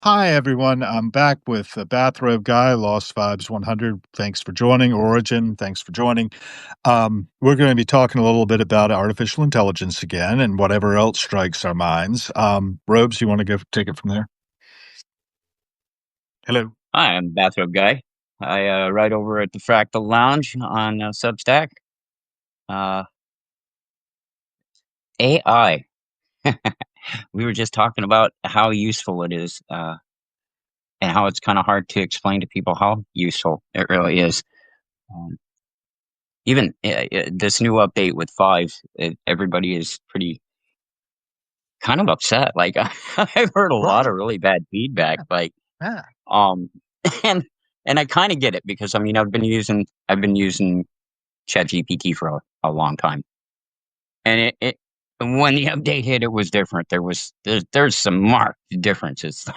Hi, everyone. I'm back with the Bathrobe Guy, Lost Vibes 100. Thanks for joining. Origin, thanks for joining. We're going to be talking a little bit about artificial intelligence again and whatever else strikes our minds. Robes, you want to go take it from there? Hello. Hi, I'm Bathrobe Guy. I write over at the Fractal Lounge on Substack. Uh, AI. We were just talking about how useful it is, and how it's kind of hard to explain to people how useful it really is. Um, even this new update with 5, everybody is pretty kind of upset. Like I've heard a lot Right. of really bad feedback. Yeah. Um, and I kind of get it because I mean I've been using ChatGPT for a long time. And when the update hit, it was different. There's some marked differences.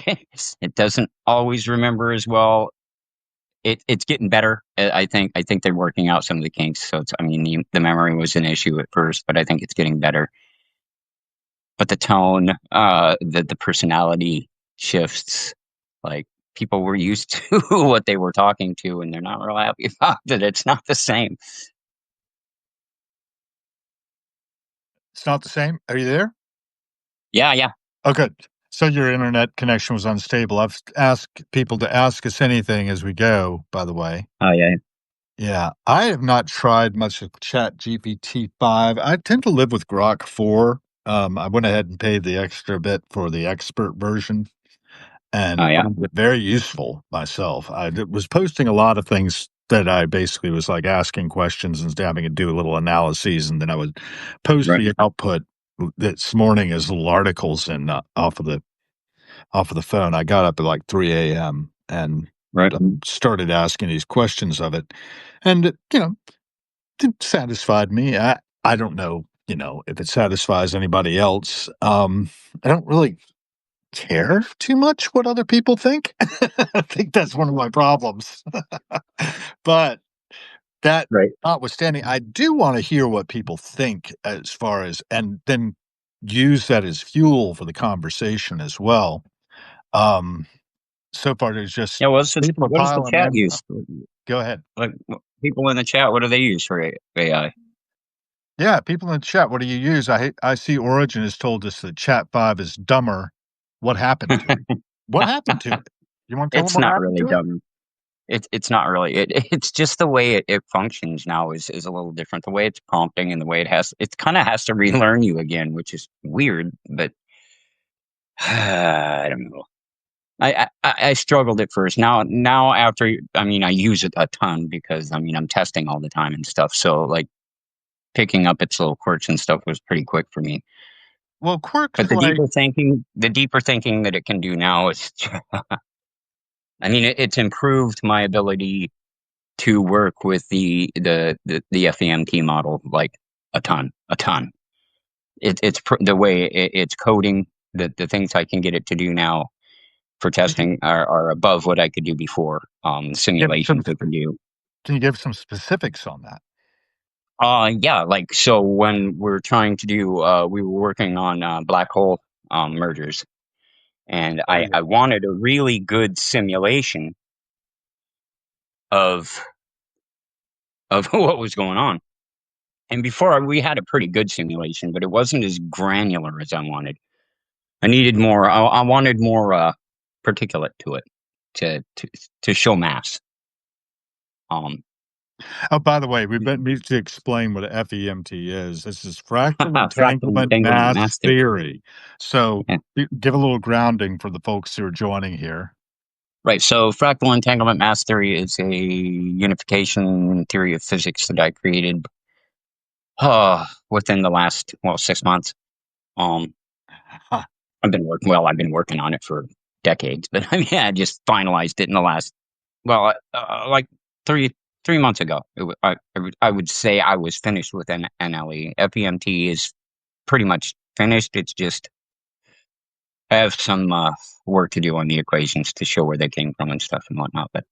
Like it doesn't always remember as well. It's getting better. I think they're working out some of the kinks. So I mean the memory was an issue at first, but I think it's getting better. But the tone, the personality shifts. Like people were used to what they were talking to, and they're not real happy about it. It's not the same. It's not the same. Are you there? Yeah, yeah. Oh, good. So your internet connection was unstable. I've asked people to ask us anything as we go, by the way. Oh yeah. Yeah, I have not tried much of Chat GPT-5. I tend to live with Grok 4. I went ahead and paid the extra bit for the expert version Oh and yeah. found it very useful myself. Was posting a lot of things that I basically was like asking questions and having to do a little analyses, and then I would post Right. the output this morning as little articles and off of the phone. I got up at like 3 a.m. and Right. started asking these questions of it, and it satisfied me. I don't know, if it satisfies anybody else. I don't really care too much what other people think. I think that's one of my problems. But that Right. notwithstanding, I do want to hear what people think as far as, and then use that as fuel for the conversation as well. Um, so far, there's just Yeah, people are what does the piling chat in. use? Go ahead. Like people in the chat, what do they use for AI? Yeah, people in the chat, what do you use? I see Origin has told us that Chat 5 is dumber. What happened to it? What happened to it? You wanna tell them It's what not happened really to it? dumb. It's not really. It's just the way it functions now is a little different. The way it's prompting and the way it kind of has to relearn you again, which is weird. But I don't know. I struggled at first. Now after I mean I use it a ton because I mean I'm testing all the time and stuff. So like picking up its little quirks and stuff was pretty quick for me. Well, But quirks like the deeper thinking that it can do now is, I mean, it's improved my ability to work with the FEMT model like a ton. The way it's coding, the things I can get it to do now for can you testing are above what I could do before. give some Simulations it can do. can you give some specifics on that? Yeah, like so when we're trying to do, we were working on black hole mergers, and Oh, I yeah. wanted a really good simulation of what was going on. And we had a pretty good simulation, but it wasn't as granular as I wanted. I needed more. I wanted more particulate to it to to to show mass. Um, Oh, by the way, we need to explain what FEMT is. This is fractal fractal entanglement entanglement mass mass theory. theory. So, Yeah. give a little grounding for the folks who are joining here. Right. So fractal entanglement mass theory is a unification theory of physics that I created within the last 6 months. Um, Huh. I've been working on it for decades, but I mean, I just finalized it in the last, like three 3 months ago. I would say I was finished with an NLE. FEMT is pretty much finished. It's just I have some work to do on the equations to show where they came from and stuff and whatnot. But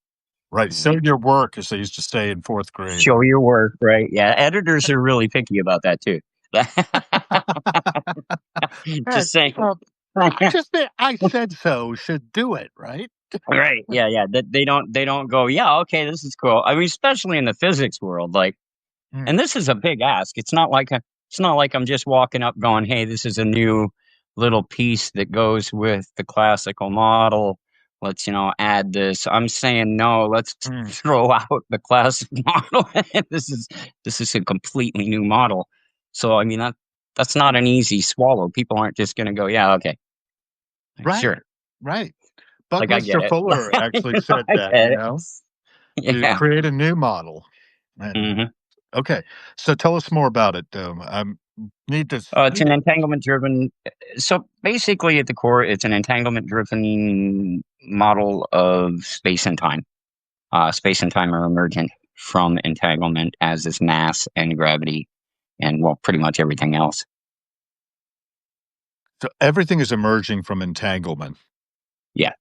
Right. um, So your work, as they used to say in fourth grade. show your work, right? Yeah, editors are really picky about that too. Yeah, Just saying. I said so, should do it, right? Right. Yeah, yeah. That they don't go, yeah, okay, this is cool. I mean, especially in the physics world, like, Mm, and this is a big ask. It's not like I'm just walking up going, hey, this is a new little piece that goes with the classical model. Let's, add this. I'm saying no, let's mm, throw out the classic model. This is a completely new model. So I mean that's not mm. an easy swallow. People aren't just gonna go, yeah, okay, Right, sure. right. Like I get Buckminster it. Fuller actually said I that, get it. to Yeah. create a new model, and Mhm. okay, so tell us more about it, need to It's an entanglement driven. So basically, at the core, it's an entanglement driven model of space and time. Space and time are emergent from entanglement, as is mass and gravity, and well, pretty much everything else. so everything is emerging from entanglement. Yeah.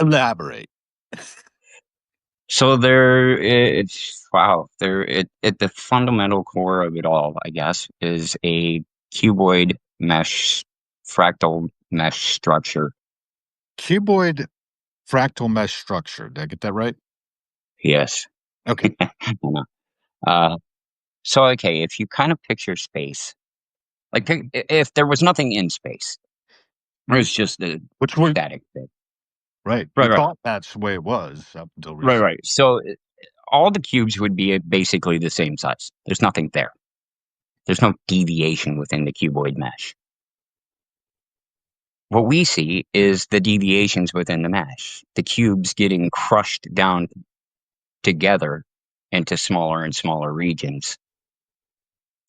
Elaborate. So it's wow. At the fundamental core of it all, I guess, is a cuboid mesh, fractal mesh structure. Cuboid fractal mesh structure, did I get that right? Yes. Okay. uh, So, okay, if you kind of picture space, like if there was nothing in space, it Mm. was just a Which we static thing. right, we Right, right, thought that's the way it was up until right, recent. right. So all the cubes would be basically the same size. There's nothing there. There's no deviation within the cuboid mesh. What we see is the deviations within the mesh, the cubes getting crushed down together into smaller and smaller regions.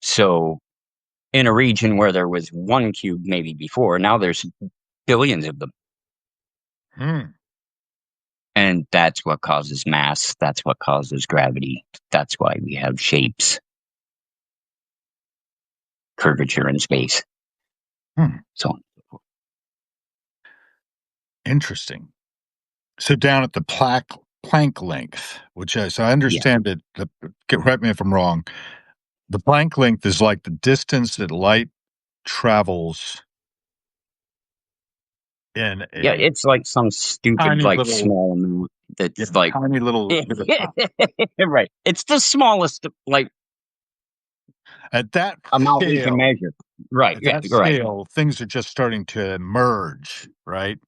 So in a region where there was one cube maybe before, now there's billions of them. Hmm, And that's what causes mass. That's what causes gravity. That's why we have shapes, curvature in space, hmm, so on. interesting. So down at the Planck length, which as I Yeah. understand it, correct me if I'm wrong, the Planck length is like the distance that light travels in Yeah, a it's like some stupid, tiny like, little small amount yeah, that's like tiny little bit of time. right. It's the smallest, like, At that amount we can scale measure. Right, at yeah, that right, scale, things are just starting to merge, right?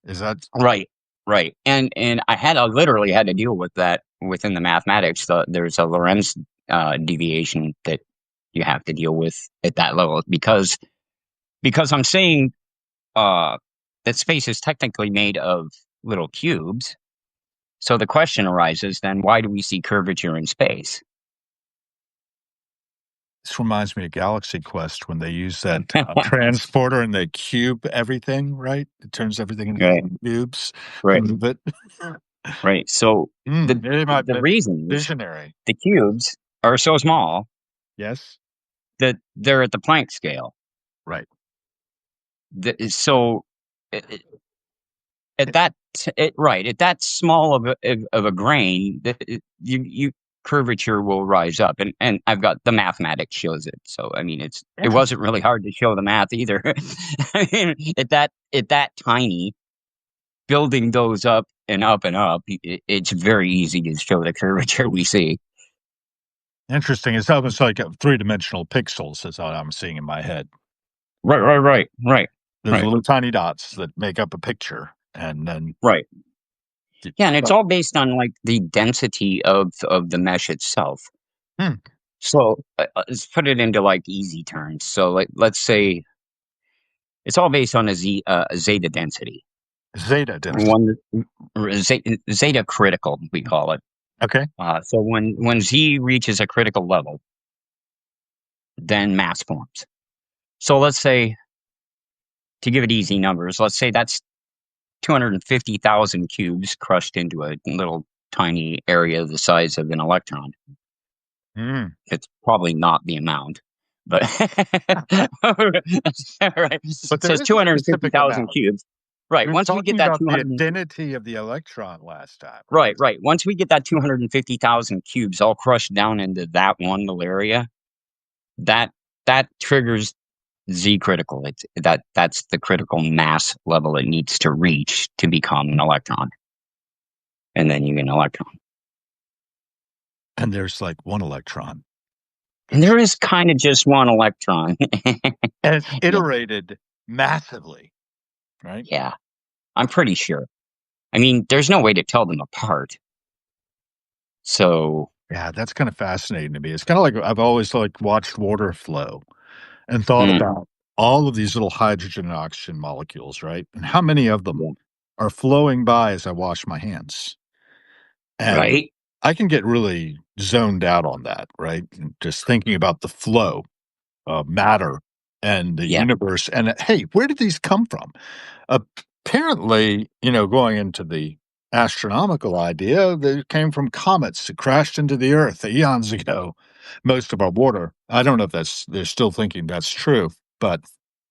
Is that right, right. And I literally had to deal with that within the mathematics. There's a Lorentz, deviation that you have to deal with at that level because I'm saying uh, that space is technically made of little cubes. So the question arises then, why do we see curvature in space? this reminds me of Galaxy Quest when they use that, transporter and they cube everything, right? It turns everything into Right, little cubes to right, move it. right. So Maybe my the bit reason is visionary. the cubes are so small Yes? that they're at the Planck scale. Right. So at that right at that small of a grain, you curvature will rise up, and I've got the mathematics shows it. So I mean, it wasn't Interesting. really hard to show the math either. I mean, at that tiny, building those up and up and up, it's very easy to show the curvature we see. Interesting. It's almost like, three-dimensional pixels is what I'm seeing in my head. Right, right, right, right, There's right, little tiny dots that make up a picture, and then right. y Yeah, and it's but all based on like the density of the mesh itself. hmm, So let's put it into like easy terms. So like let's say it's all based on a zeta density. zeta density. One zeta critical we call it. Okay. So when z reaches a critical level, then mass forms. So let's say to give it easy numbers, let's say that's 250,000 cubes crushed into a little tiny area the size of an electron. Mm. It's probably not the amount, but right. But So there it's is a specific 250,000 amount. cubes. Right. We were Once we talking get that about the 200, affinity of the electron last time, right? right, right. Once we get that 250,000 cubes all crushed down into that one little area, that that triggers. Z critical. That's the critical mass level it needs to reach to become an electron, and then you get an electron. And there's like one electron. And there is kind of just one electron. And it's Yeah, iterated massively, right? yeah, I'm pretty sure. I mean, there's no way to tell them apart. So, Yeah, that's kind of fascinating to me. It's kind of like I've always like watched water flow and thought mm, about all of these little hydrogen and oxygen molecules, right? And how many of them yeah, are flowing by as I wash my hands. And right? I can get really zoned out on that, right? And just thinking about the flow of matter and the Yeah. universe. And hey, where did these come from? Apparently, going into the astronomical idea, they came from comets that crashed into the Earth eons ago. Most of our water. I don't know if they're still thinking that's true, but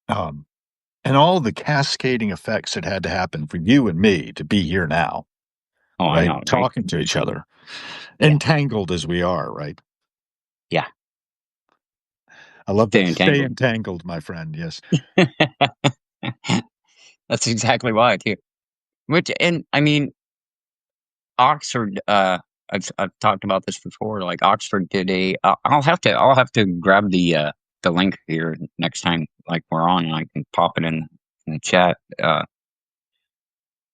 um, and all the cascading effects that had to happen for you and me to be here now, Oh, I right? know, right? Talking to each other, Yeah, entangled as we are, right? yeah. I love Stay that. Stay entangled. entangled, my friend. Yes. That's exactly why too. Which, and I mean, Oxford. I've talked about this before. Like Oxford did a. I'll have to grab the link here next time. Like we're on, and I can pop it in the chat.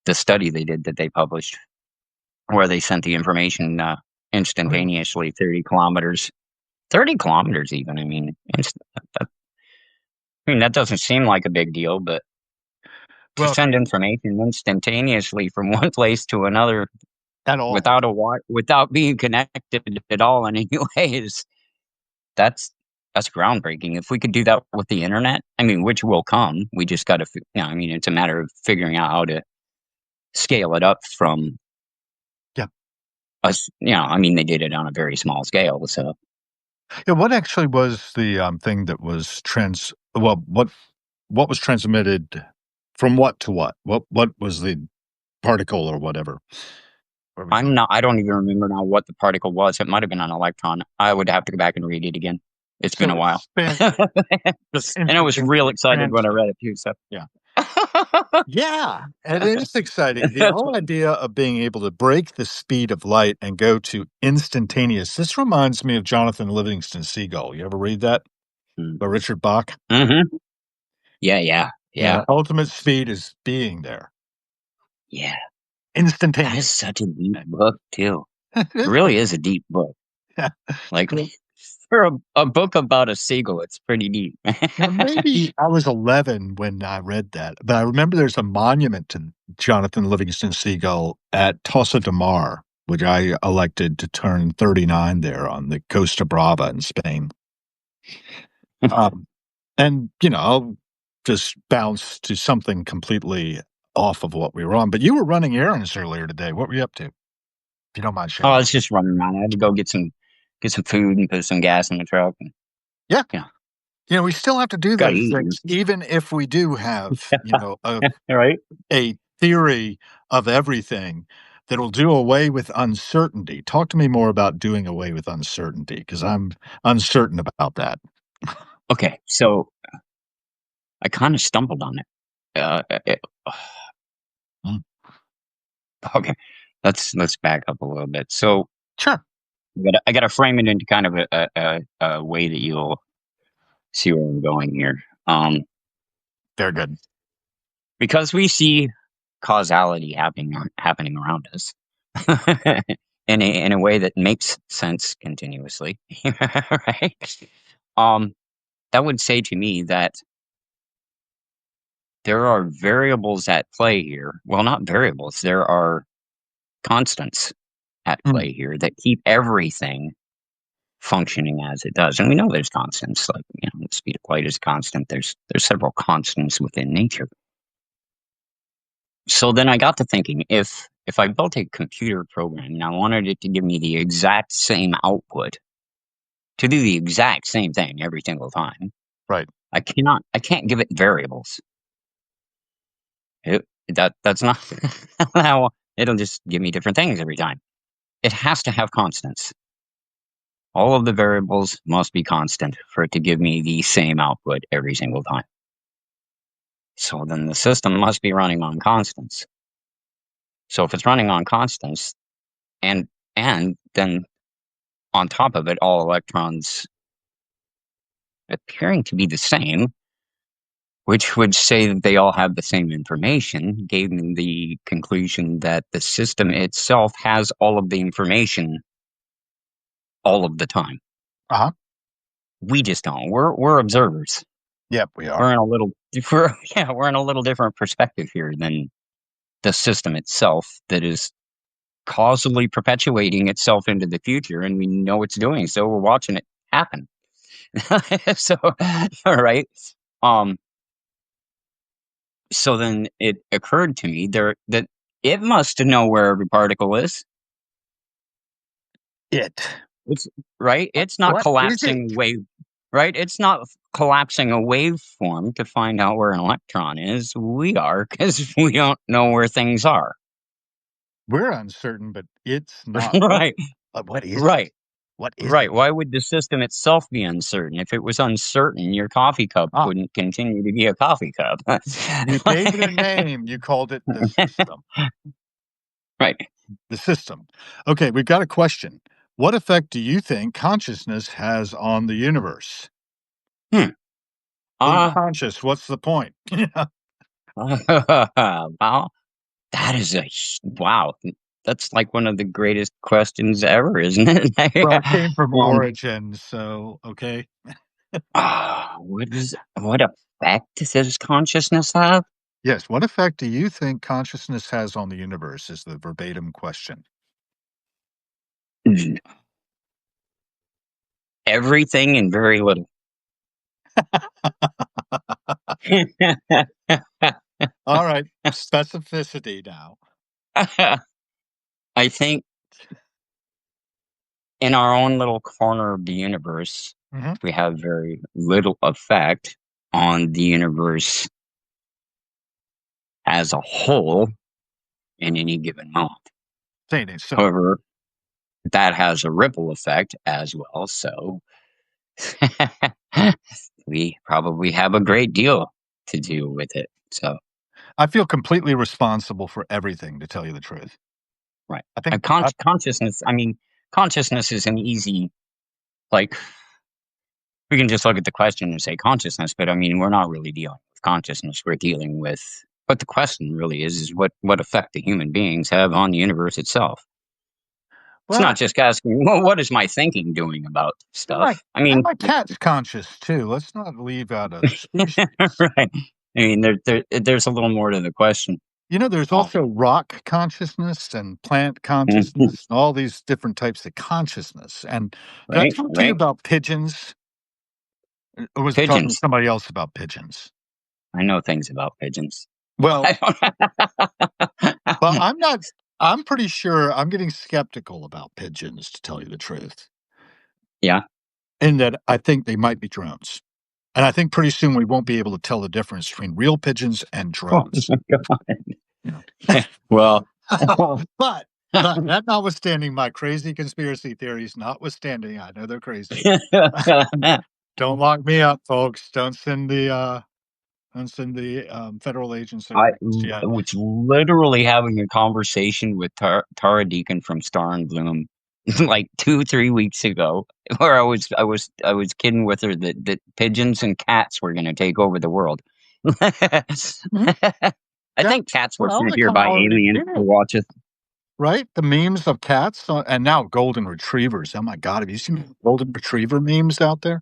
The study they did that they published, where they sent the information Oh, yeah. instantaneously 30 kilometers. 30 kilometers, even. I mean, that, I mean that doesn't seem like a big deal, but to Well, send information instantaneously from one place to another at all. without being connected at all in any ways, that's that's groundbreaking. If we could do that with the internet, I mean, which will come, we just got to, I mean, it's a matter of figuring out how to scale it up from Yeah. us. I mean, they did it on a very small scale, so Yeah. What actually was the thing that was Well, what was transmitted from what to what? What was the particle or whatever? What were you? I don't even remember now what the particle was. It might have been an electron. I would have to go back and read it again. It's been So a while. it's And I was real instantaneous excited when I transfer. read it too. So, Yeah. Yeah, and it is exciting. The that's whole idea of being able to break the speed of light and go to instantaneous. This reminds me of Jonathan Livingston Seagull. You ever read that by Richard Bach? mm-hmm. Yeah, yeah, yeah, Ultimate speed is being there, yeah. That is instantaneous. such a deep book too. It It is really pretty. is a deep book. Yeah. Like Well, for a book about a seagull, it's pretty deep. maybe I was 11 when I read that, but I remember there's a monument to Jonathan Livingston Seagull at Tossa de Mar, which I elected to turn 39 there on the Costa Brava in Spain. Um, and, I'll just bounce to something completely off of what we were on. But you were running errands earlier today. What were you up to? If you don't mind Oh, I sharing. was just running around. I had to go get some food and put some gas in the truck. And, Yeah. yeah, We still have to do gotta those eat. things, even if we do have, Right? a theory of everything that'll do away with uncertainty. Talk to me more about doing away with uncertainty because I'm uncertain about that. Okay, so I kind of stumbled on it. It Mm. okay, let's back up a little bit. So Sure. I gotta frame it into kind of a way that you'll see where I'm going here. Very good. Because we see causality happening around us in a way that makes sense continuously, right? Um, that would say to me that there are variables at play here. Well, not variables. There are constants at Mm. play here that keep everything functioning as it does. And we know there's constants, like the speed of light is constant. There's several constants within nature. So then I got to thinking, if I built a computer program and I wanted it to give me the exact same output to do the exact same thing every single time, Right. I can't give it variables. That's not how it'll just give me different things every time. It has to have constants. All of the variables must be constant for it to give me the same output every single time. So then the system must be running on constants. So if it's running on constants, and then on top of it, all electrons appearing to be the same, which would say that they all have the same information, gave me the conclusion that the system itself has all of the information all of the time. Uh-huh. We just don't. We're observers. Yep, we are. We're in a little we're in a little different perspective here than the system itself that is causally perpetuating itself into the future, and we know it's doing so. We're watching it happen. So, all right. Um, so then it occurred to me there that it must know where every particle is. It. It's right. It's not What is it? collapsing wave. Right. It's not collapsing a waveform to find out where an electron is. We are because we don't know where things are. We're uncertain, but it's not. Right. What is it? Right. What is Right. it? Why would the system itself be uncertain? If it was uncertain, your coffee cup Ah, wouldn't continue to be a coffee cup. you gave it a name. You called it the system. Right. The system. Okay, we've got a question. What effect do you think consciousness has on the universe? Hmm. Uh, Unconscious. What's the point? wow. That is wow. That's like one of the greatest questions ever, isn't it? Well, it came from um, origin, so okay. what effect does consciousness have? Yes. What effect do you think consciousness has on the universe? Is the verbatim question. Everything and very little. All right. Specificity now. I think in our own little corner of the universe, Hmm. we have very little effect on the universe as a whole in any given moment. Saying it so. However, that has a ripple effect as well. So we probably have a great deal to do with it. So, I feel completely responsible for everything, to tell you the truth. right. I think Consciousness, I mean, consciousness is an easy, like, we can just look at the question and say consciousness, but I mean, we're not really dealing with consciousness. We're dealing with what the question really is what effect the human beings have on the universe itself. It's well, not just asking, well, what is my thinking doing about my stuff? I mean, my cat's conscious too. Let's not leave out a species. right. I mean, there's a little more to the question. There's Oh, also rock consciousness and plant mhm. consciousness, and all these different types of consciousness. And did I Right, talk to you right. about pigeons? Or was I talking to Pigeons. somebody else about pigeons? I know things about pigeons. Well, I but don't. I'm not. I'm pretty sure I'm getting skeptical about pigeons, to tell you the truth, Yeah. in that I think they might be drones. And I think pretty soon we won't be able to tell the difference between real pigeons and Oh drones. my god. You know? Well. but that notwithstanding, my crazy conspiracy theories notwithstanding, I know they're crazy. Don't lock me up, folks. Don't send the federal agents over just yet. Was literally having a conversation with Tara Deacon from Star and Bloom like 2 3 weeks ago, where I was kidding with her that pigeons and cats were going to take over the world. I Mhm. Yeah. think cats were Well, sent they here kind of by already aliens did to it, watch us. right? The memes of cats, and now golden retrievers. Oh my god, have you seen golden retriever memes out there?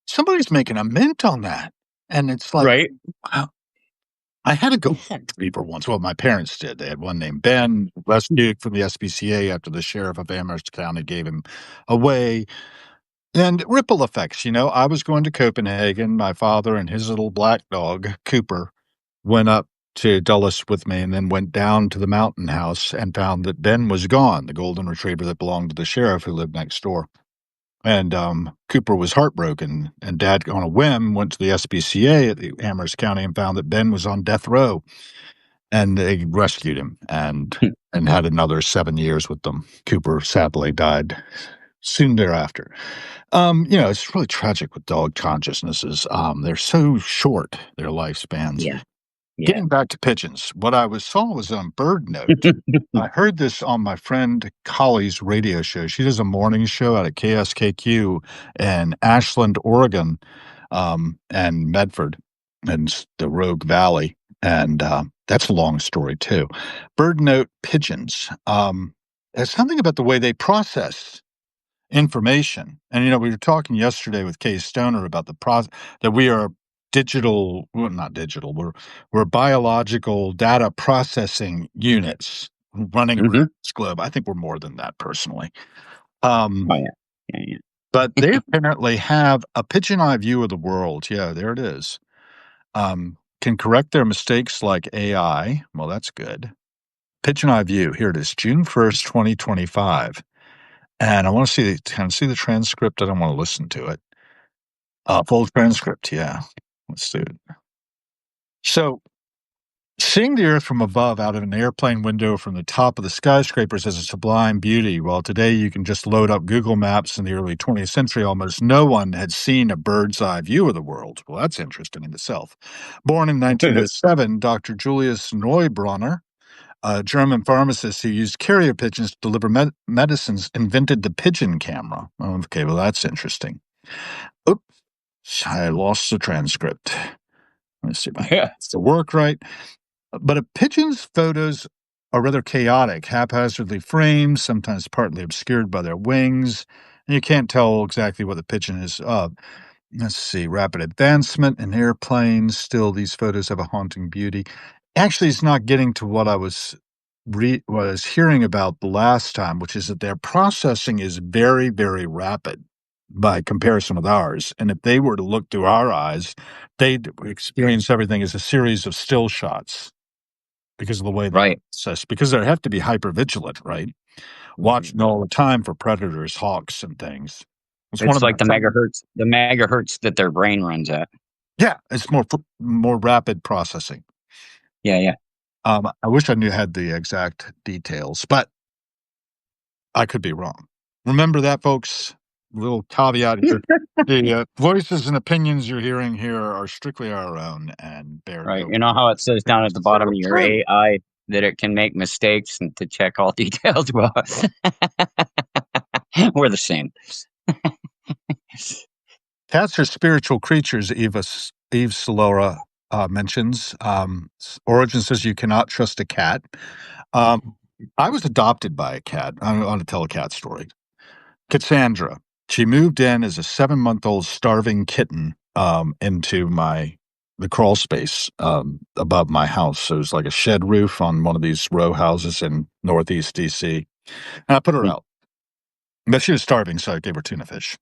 Somebody's making a mint on that, and it's like, Right. wow. I had a golden retriever once. Well, my parents did. They had one named Ben, rescued from the SPCA after the sheriff of Amherst County gave him away. And ripple effects, I was going to Copenhagen. My father and his little black dog, Cooper, went up to Dulles with me and then went down to the mountain house and found that Ben was gone, the golden retriever that belonged to the sheriff who lived next door. And Cooper was heartbroken. And Dad, on a whim, went to the SPCA at the Amherst County and found that Ben was on death row. And they rescued him and had another 7 years with them. Cooper sadly died soon thereafter. It's really tragic with dog consciousnesses. They're so short, their lifespans. Yeah, yeah. Getting back to pigeons, what I saw was on Bird Note. I heard this on my friend Collie's radio show. She does a morning show out at KSKQ in Ashland, Oregon, and Medford and the Rogue Valley. And that's a long story, too. Bird Note pigeons. There's something about the way they process information. And, we were talking yesterday with Kay Stoner about the process that we are digital, well, not digital, we're biological data processing units running around Hmm. this globe. I think we're more than that personally. Um, Oh yeah, yeah, but they apparently have a pigeon eye view of the world. Yeah, there it is. Can correct their mistakes like AI. Well, that's good. Pigeon eye view. Here it is, June 1st, 2025. And I want to see the transcript. I don't want to listen to it. Full transcript, yeah. Let's do it. So, seeing the Earth from above out of an airplane window from the top of the skyscrapers is a sublime beauty. While today you can just load up Google Maps in the early 20th century, almost no one had seen a bird's eye view of the world. Well, that's interesting in itself. Born in yeah. 1907, Dr. Julius Neubronner, a German pharmacist who used carrier pigeons to deliver medicines, invented the pigeon camera. Okay, well, that's interesting. Oops, I lost the transcript. Let's see if I can Yeah. get this to work right. But a pigeon's photos are rather chaotic, haphazardly framed, sometimes partly obscured by their wings. And you can't tell exactly what the pigeon is. Let's see, rapid advancement in airplanes. Still, these photos have a haunting beauty. Actually, it's not getting to what I was hearing about the last time, which is that their processing is very, very rapid by comparison with ours. And if they were to look through our eyes, they'd experience everything as a series of still shots because of the way they Right. process, because they have to be hyper vigilant, right? Mhm. Watching all the time for predators, hawks, and things. It's one It's of my like the megahertz that their brain runs at. Yeah, it's more rapid processing. Yeah, yeah. I wish I knew had the exact details, but I could be wrong. Remember that, folks. Little caveat here. The voices and opinions you're hearing here are strictly our own and bear Right. no You know how it says down at the bottom of necessarily your true. AI that it can make mistakes and to check all details? Well, we're the same. Cats are spiritual creatures, Eve Solora mentions. Origin says you cannot trust a cat. Um, I was adopted by a cat. I want to tell a cat story. Cassandra. She moved in as a 7-month-old starving kitten into the crawl space above my house. So it was like a shed roof on one of these row houses in Northeast DC. And I put her Mm. out. But she was starving, so I gave her tuna fish.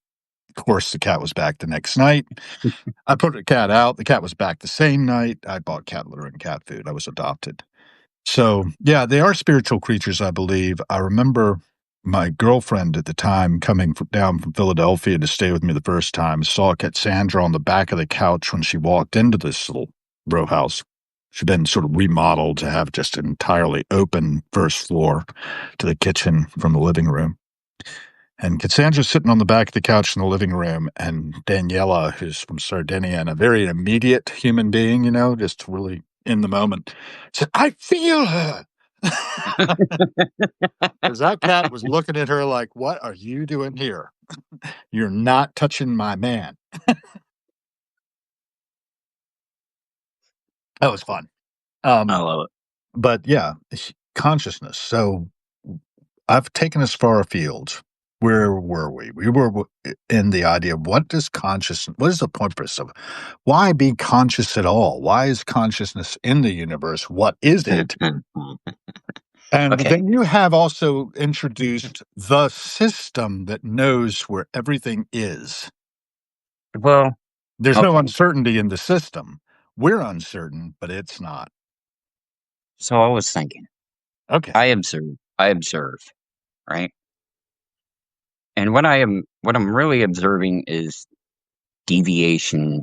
Of course, the cat was back the next night. I put the cat out. The cat was back the same night. I bought cat litter and cat food. I was adopted. So, yeah, they are spiritual creatures, I believe. I remember my girlfriend at the time coming down from Philadelphia to stay with me the first time, saw Cassandra on the back of the couch when she walked into this little row house. She'd been sort of remodeled to have just an entirely open first floor to the kitchen from the living room. And Cassandra's sitting on the back of the couch in the living room, and Daniela, who's from Sardinia and a very immediate human being, just really in the moment, said, "I feel her." Because that cat was looking at her like, "What are you doing here? You're not touching my man." That was fun. I Um, love it. but yeah, consciousness. So I've taken us far afield. Where were we? We were in the idea of what is the purpose of why be conscious at all? Why is consciousness in the universe? What is it? And Okay. then you have also introduced the system that knows where everything is. Well, There's no okay. uncertainty in the system. We're uncertain, but it's not. So I was thinking, Okay. I observe, right? And what I'm really observing is deviation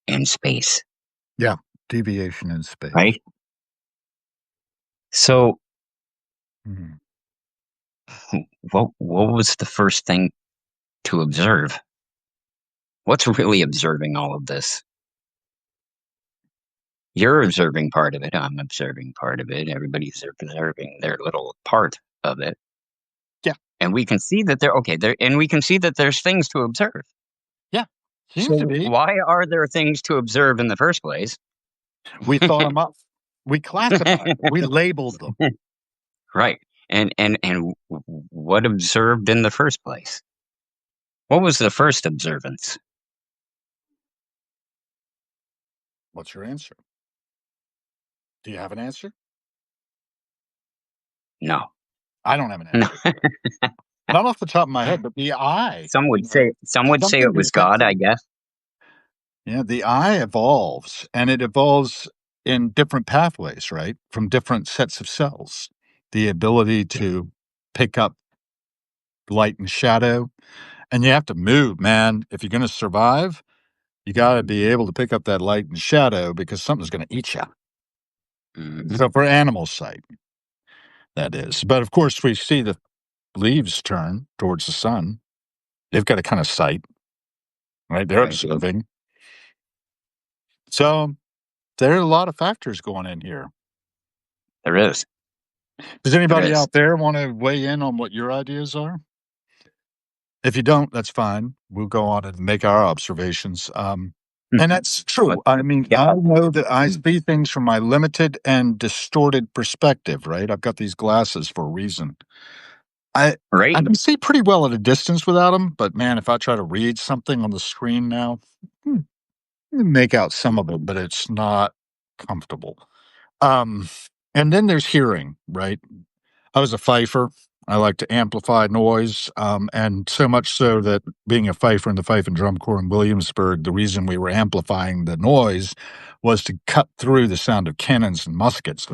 in space, Yeah. Deviation in space. right? So Mhm. What was the first thing to observe? What's really observing all of this? You're observing part of it. I'm observing part of it. Everybody's observing their little part of it. Yeah, And we can see that and we can see that there's things to observe. yeah. Seems to So be. why are there things to observe in the first place? We thought them up. We classified them. We labeled them. Right. What observed in the first place? What was the first observance? What's your answer? Do you have an answer? No. I don't have an No. answer. Not off the top of my head, but the eye, Some would say something it to was attend God, to. I guess. Yeah, the eye evolves, and it evolves in different pathways, right? From different sets of cells. The ability Yeah. to pick up light and shadow, and you have to move, man. If you're gonna survive, you gotta be able to pick up that light and shadow because something's gonna eat you. Mhm. So for animal sight, that is. But of course, we see the leaves turn towards the sun. They've got a kind of sight, right? They're Right. observing. So there are a lot of factors going in here. There is. Does There anybody is. out there want to weigh in on what your ideas are? If you don't, that's fine. We'll go on and make our observations. And that's But true. I mean, yeah. I know that I see things from my limited and distorted perspective, right? I've got these glasses for a reason. I Right. I can see pretty well at a distance without them, but man, if I try to read something on the screen now, hmm, I can make out some of it, but it's not comfortable. Um, and then there's hearing, right? I was a fifer. I like to amplify noise, and so much so that being a fifer in the Fife and Drum Corps in Williamsburg, the reason we were amplifying the noise was to cut through the sound of cannons and muskets.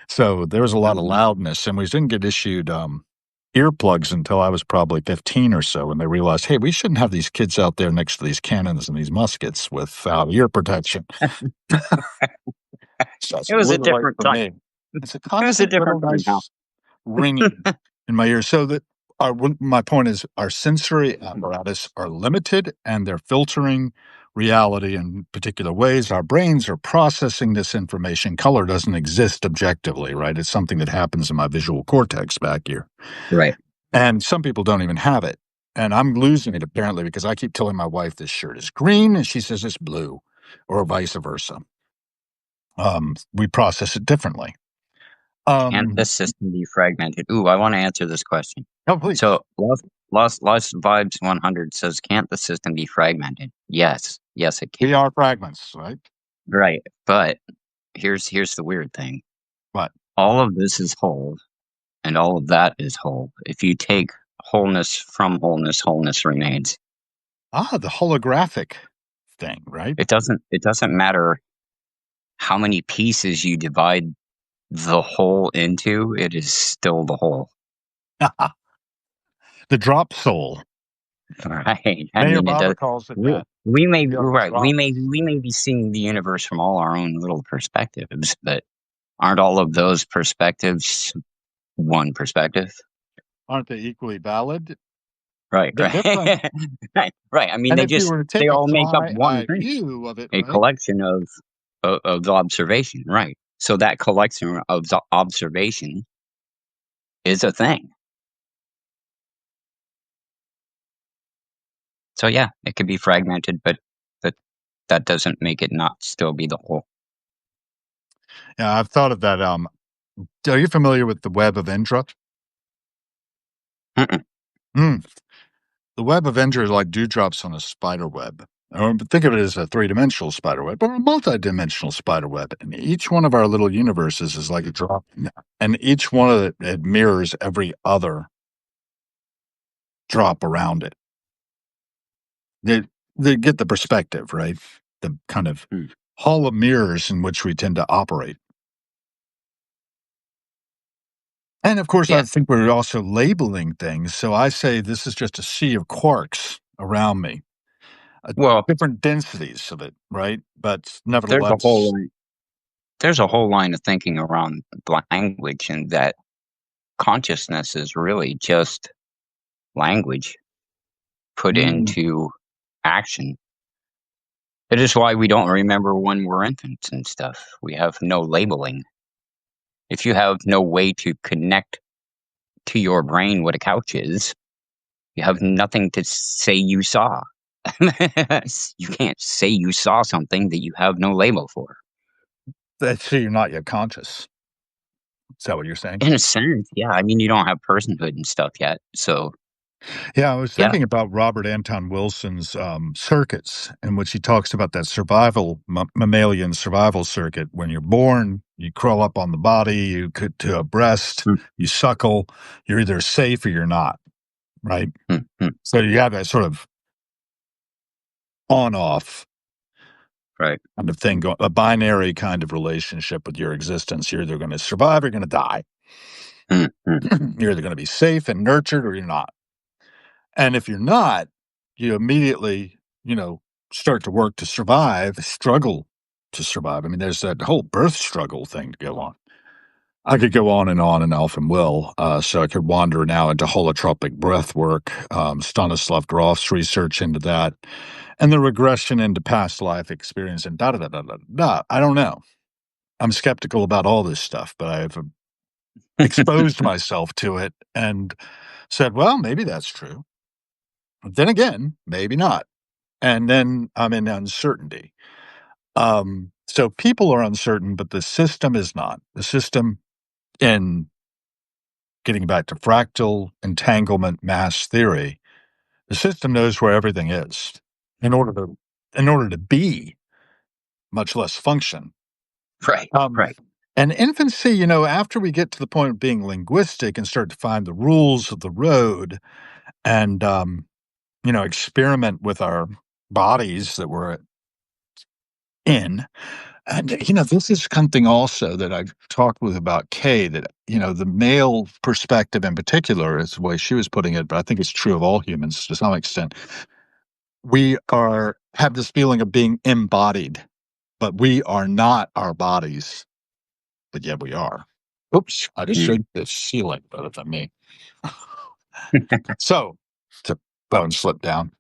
So there was a lot of Mhm. loudness, and we didn't get issued earplugs until I was probably 15 or so, and they realized, hey, we shouldn't have these kids out there next to these cannons and these muskets without ear protection. So it's It was a blue light different for time. me. It's a It was a constant little different time now. nice ringing in my ears. So that my point is our sensory apparatus are limited and they're filtering reality in particular ways. Our brains are processing this information. Color doesn't exist objectively, right? It's something that happens in my visual cortex back here. Right. And some people don't even have it. And I'm losing it apparently because I keep telling my wife this shirt is green and she says it's blue or vice versa. We process it differently. Can't the Um, system be fragmented? Ooh, I want to answer this question. oh, please. So, Lost Vibes 100 says, "Can't the system be fragmented?" Yes, yes, it We can. are fragments, right? Right, but here's the weird thing. But All of this is whole, and all of that is whole. If you take wholeness from wholeness, wholeness remains. the holographic thing, right? It doesn't matter how many pieces you divide the whole into. It is still the whole. The drop soul. Right. I Mayor mean, it Baba does. calls it We, that. we may We are the right. drop. We may be seeing the universe from all our own little perspectives, but aren't all of those perspectives one perspective? Aren't they equally valid? Right. They're different. Right. Right. Right. I mean, And if you were to they take a all make up fly one eye thing, view of it, a right? collection of observation. Right. So that collection of observation is a thing. So yeah, it could be fragmented, but that doesn't make it not still be the whole. Yeah, I've thought of that. Are you familiar with the web of Indra? Mm-mm. Mm. The web of Indra is like dewdrops on a spider web. Or think of it as a three-dimensional spider web, or a multi-dimensional spider web. And each one of our little universes is like a drop. And each one of it mirrors every other drop around it. They they get the perspective, right? The kind of Mm. hall of mirrors in which we tend to operate. And of course, I Yeah. think we're also labeling things. So I say this is just a sea of quarks around me, Well, different densities of it, right? But there's a whole nevertheless, line there's a whole line of thinking around language and that consciousness is really just language put Mm. into action. It is why we don't remember when we're infants and stuff. We have no labeling. If you have no way to connect to your brain what a couch is, you have nothing to say you saw. You can't say you saw something that you have no label for. So you're not yet conscious. Is that what you're saying? In a sense, yeah. I mean, you don't have personhood and stuff yet. So, Yeah, I was yeah. thinking about Robert Anton Wilson's circuits, in which he talks about that survival, mammalian survival circuit. When you're born, you crawl up on the body, you could to a breast, Mm, you suckle, you're either safe or you're not, right? mm, mm. So you have that sort of on off Right. kind of thing, a binary kind of relationship with your existence. You're either going to survive or you're going to die. Mm, mm. You're either going to be safe and nurtured or you're not. And if you're not, you immediately, start to work to survive, struggle to survive. I mean, there's that whole birth struggle thing to go on. I could go on and often will. So I could wander now into holotropic breath work, Stanislav Grof's research into that, and the regression into past life experience and da da da da da da. I don't know. I'm skeptical about all this stuff, but I've exposed myself to it and said, well, maybe that's true. But then again, maybe not. And then I'm in uncertainty. So people are uncertain, but the system is not. The system, in getting back to fractal entanglement mass theory, the system knows where everything is in order to be, much less function. Right. Um, Right. and infancy, after we get to the point of being linguistic and start to find the rules of the road and experiment with our bodies that we're in. And, this is something also that I've talked with about Kay that, the male perspective in particular is the way she was putting it, but I think it's true of all humans to some extent. We have this feeling of being embodied, but we are not our bodies, but yet we are. Oops, I just Mm. showed the ceiling better than me. So, the bone slipped down.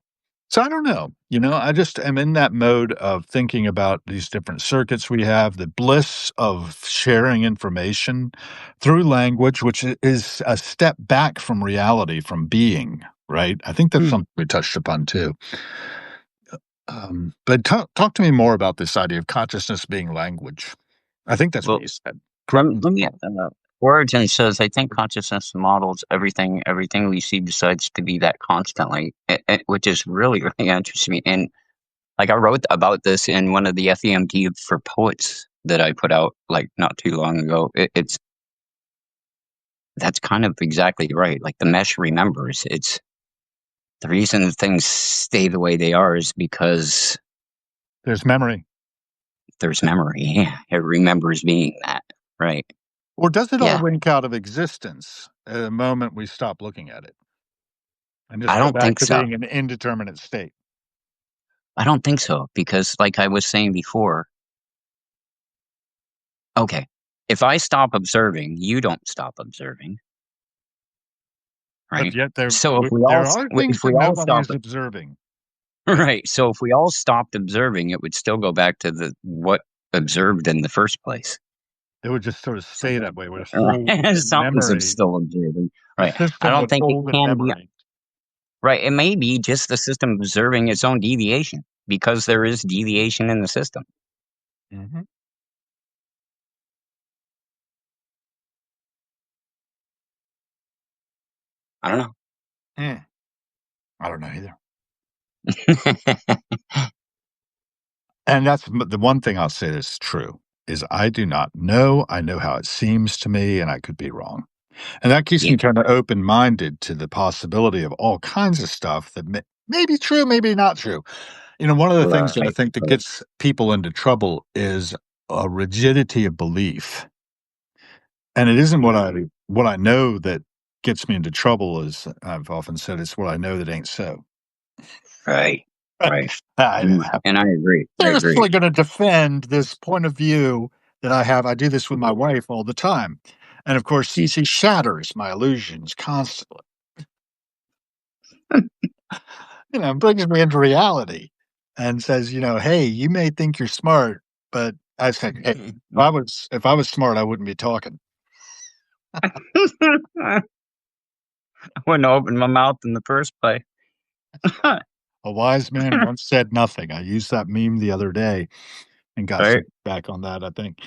So I don't know. I just am in that mode of thinking about these different circuits we have, the bliss of sharing information through language, which is a step back from reality, from being, right? I think that's Mm. something we touched upon too. But talk to me more about this idea of consciousness being language. I think that's what Well, you said. Correct me. let me. Origin says, "I think consciousness models everything. Everything we see decides to be that constantly," which is really, really interesting. Me. And like I wrote about this in one of the FEMT for poets that I put out like not too long ago. It's that's kind of exactly right. Like the mesh remembers. It's the reason things stay the way they are is because There's memory. there's memory. Yeah, it remembers being that. Right. Or does it all Yeah. wink out of existence at the moment we stop looking at it and just I go don't back think to so. being an indeterminate state? I don't think so because, like I was saying before, okay, if I stop observing, you don't stop observing, But right? yet So there are things if that we all nobody stop is observing. right, so if we all stopped observing, it would still go back to the what observed in the first place. It would just sort of stay Something that way, would hold in something's memory. still observing, The right? I system don't would think it hold in can be memory. right. It may be just the system observing its own deviation because there is deviation in the system. Mhm. I don't Mm, I don't know either. know. And that's the one thing I'll say that's true is I do not know. I know how it seems to me, and I could be wrong. And that keeps Yeah, me kind of open-minded to the possibility of all kinds of stuff that may be true, maybe not true. One of the things that I right. think that Right. gets people into trouble is a rigidity of belief. And it isn't what I know that gets me into trouble, as I've often said, it's what I know that ain't so. Right. Right. I'm And I agree. I agree. seriously gonna defend this point of view that I have. I do this with my wife all the time, And of course, CC shatters my illusions constantly. Brings me into reality and says, "Hey, you may think you're smart, but," I said, "Hey, if I was smart, I wouldn't be talking." I wouldn't open my mouth in the first place. A wise man once said nothing. I used that meme the other day and got Right? some back on that, I think.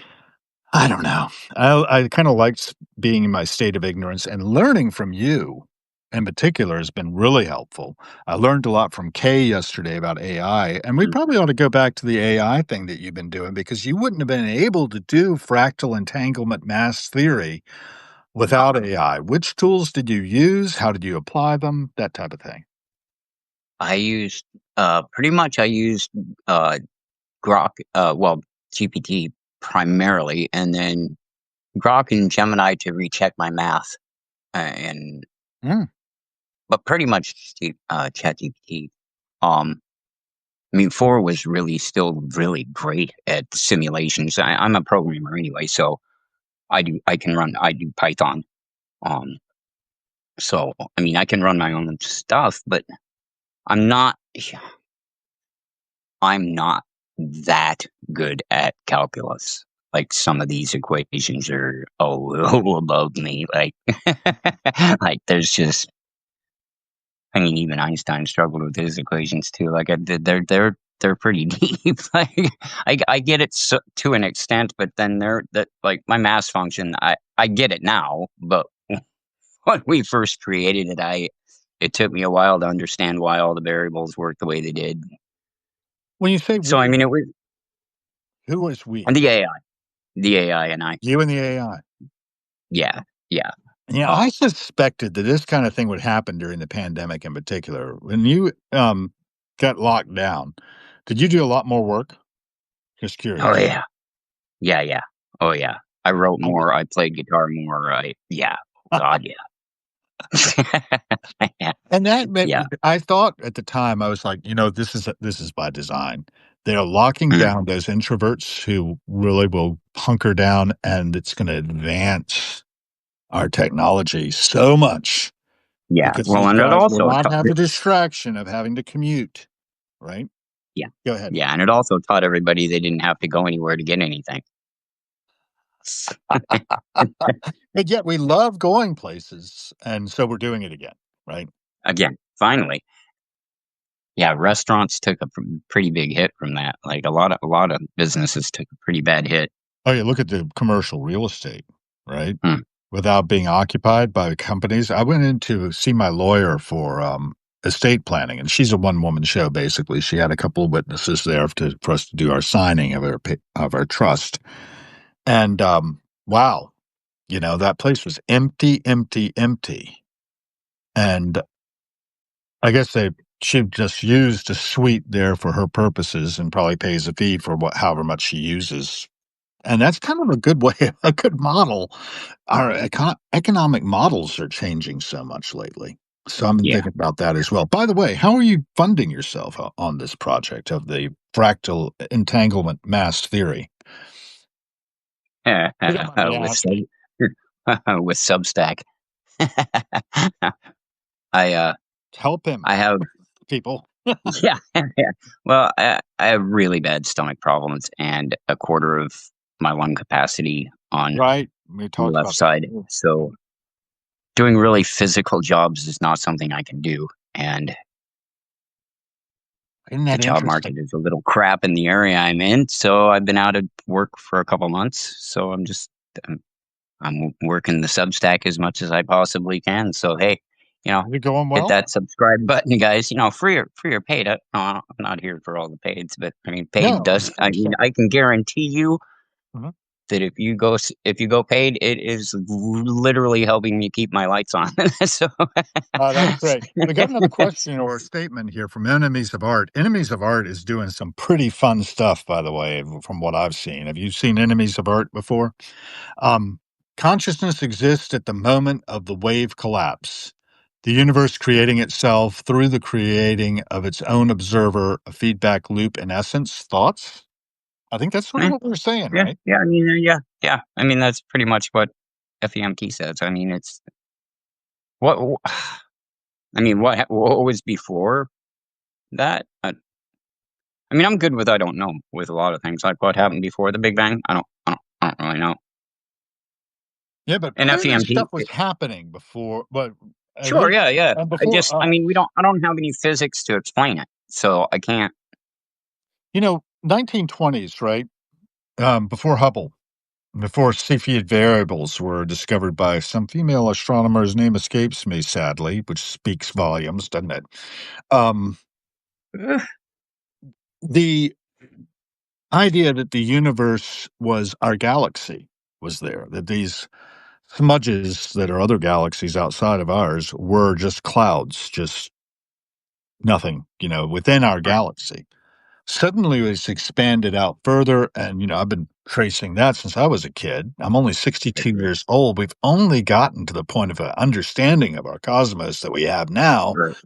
I don't know. I kinda liked being in my state of ignorance, and learning from you in particular has been really helpful. I learned a lot from Kay yesterday about AI, and we Mm. probably ought to go back to the AI thing that you've been doing because you wouldn't have been able to do fractal entanglement mass theory without AI. Which tools did you use? How did you apply them? That type of thing. I used, pretty much I used, Grok, well, GPT primarily, and then Grok and Gemini to recheck my math, and Mm. but pretty much ChatGPT. Um, I mean, 4 was really still really great at simulations. I'm a programmer anyway, so I do Python. Um, so I mean, I can run my own stuff, but I'm not I'm not that good at calculus. Like some of these equations are a little above me. Like, like there's just, I mean, even Einstein struggled with his equations too. Like, they're pretty deep. Like, I get it to an extent, but then they're that like my mass function. I get it now, but when we first created it, it took me a while to understand why all the variables worked the way they did. When you say So I "we," mean, it was who was "we"? the AI. The AI and I. You and the AI. Yeah, yeah. Yeah, Uh, I suspected that this kind of thing would happen during the pandemic in particular. When you, got locked down, did you do a lot more work? Just oh, curious. yeah. Yeah, yeah. Oh, yeah. I wrote I was more, I played guitar more, yeah. God, yeah. Yeah, and that made yeah. me I thought at the time, I was like, "This is by design." They're locking Mm, down those introverts who really will hunker down, and it's gonna advance our technology so much yeah. because Well, these and it guys will also not taught have the distraction of having to commute, right? yeah, Go ahead. yeah, and it also taught everybody they didn't have to go anywhere to get anything. And yet we love going places, and so we're doing it again, right? Again, finally. Yeah, restaurants took a pretty big hit from that. Like, a lot of businesses took a pretty bad hit. Oh, yeah, look at the commercial real estate, right? Mm, Without being occupied by companies. I went in to see my lawyer for, estate planning, and she's a one-woman show, basically. She had a couple of witnesses there for us to do our signing of our trust, and, wow, that place was empty, empty, empty, and I guess she just used a suite there for her purposes and probably pays a fee for however much she uses. And that's kind of a good way, a good model. Our economic models are changing so much lately. So I'm yeah. thinking about that as well. By the way, how are you funding yourself on this project of the fractal entanglement mass theory? If you don't mind me With asking. with Substack. I, uh, Help him, I have people. yeah, yeah. Well, I have really bad stomach problems and a quarter of my lung capacity on Right? We the talked left about that. side. So doing really physical jobs is not something I can do. And Isn't the that job market interesting? is a little crap in the area I'm in. So I've been out of work for a couple months. So I'm working the Substack as much as I possibly can. So hey, Is it going hit well? that subscribe button, guys. Free or paid. No, I'm not here for all the paids, but I mean, paid No, does. of I course mean, not. I can guarantee you Mhm. that if you go paid, it is literally helping me keep my lights on. So, That's great. We got another question or a statement here from Enemies of Art. Enemies of Art is doing some pretty fun stuff, by the way, from what I've seen. Have you seen Enemies of Art before? Um, Consciousness exists at the moment of the wave collapse, the universe creating itself through the creating of its own observer, a feedback loop in essence. Thoughts? I think that's sort of eh, what we're saying, yeah, right? yeah. I mean, yeah, yeah. I mean, that's pretty much what. FEMT says. I mean, it's what I mean, what was before that? I mean, I'm good with I don't know with a lot of things, like what happened before the Big Bang. I don't really know. Yeah, but And clearly FEMT, stuff was happening before, but at sure, least yeah, yeah. before I mean, us. I don't have any physics to explain it, so I can't. 1920s, right? Before Hubble, before Cepheid variables were discovered by some female astronomer's name escapes me, sadly, which speaks volumes, doesn't it? Um, Ugh, the idea that the universe was our galaxy was there, that these smudges that are other galaxies outside of ours were just clouds, just nothing, within our right, galaxy. Suddenly it's expanded out further, and, I've been tracing that since I was a kid. I'm only right, 62 years old. We've only gotten to the point of an understanding of our cosmos that we have now right.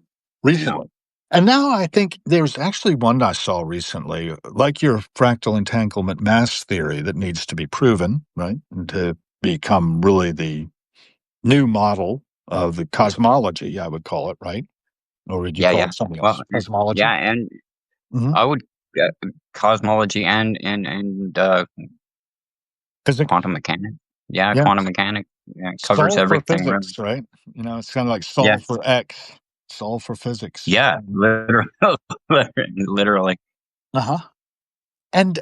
Yeah, recently. And now I think there's actually one I saw recently, like your fractal entanglement mass theory, that needs to be proven, right? And to become really the new model of the cosmology, I would call it, right? Or would you yeah, call yeah. it something Well, else? Cosmology? yeah, and Hmm. I would cosmology and Physics. quantum mechanics. Yeah, Yeah. quantum mechanics. Yeah, it covers Solve for everything, really. physics, right? It's kind of like Yeah, solve for X, solve for physics. yeah, literally, literally. Uh-huh. And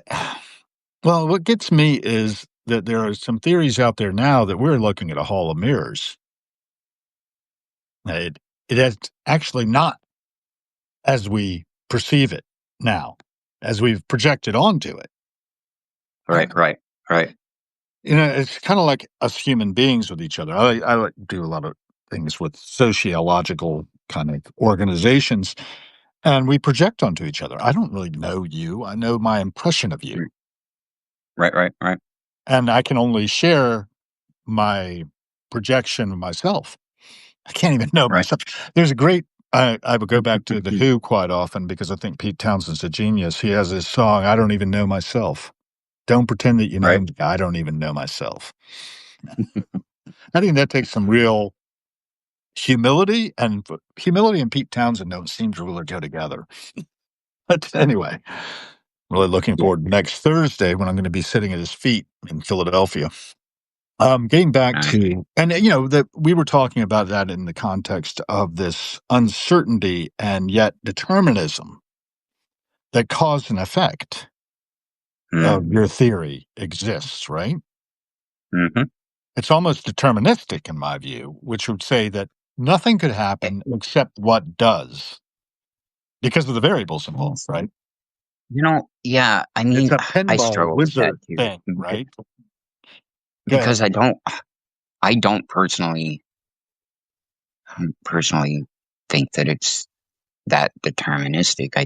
well, what gets me is that there are some theories out there now that we're looking at a hall of mirrors. It is actually not as we perceive it now, as we've projected onto it. Right, right, right, It's kind of like us human beings with each other. I like do a lot of things with sociological kind of organizations, and we project onto each other. I don't really know you. I know my impression of you, mm, right, right, right, and I can only share my projection of myself. I can't even know right. myself. There's a great I would go back to The Who quite often because I think Pete Townshend's a genius. He has this song, "I Don't Even Know Myself." Don't pretend that you know Right. me. I don't even know myself. I think that takes some real humility, and humility and Pete Townsend don't seem to really go together. But anyway, really looking Yeah. forward to next Thursday when I'm gonna be sitting at his feet in Philadelphia. Getting back Nice. to and, that we were talking about that in the context of this uncertainty and yet determinism that cause and effect Mm, of your theory exists, right? mhm. It's almost deterministic in my view, which would say that nothing could Eh, happen except what does because of the variables involved, yes. right? Yeah, I It's mean, a I pinball struggle with that wizard too, thing, right? Go ahead. because I don't personally think that it's that deterministic.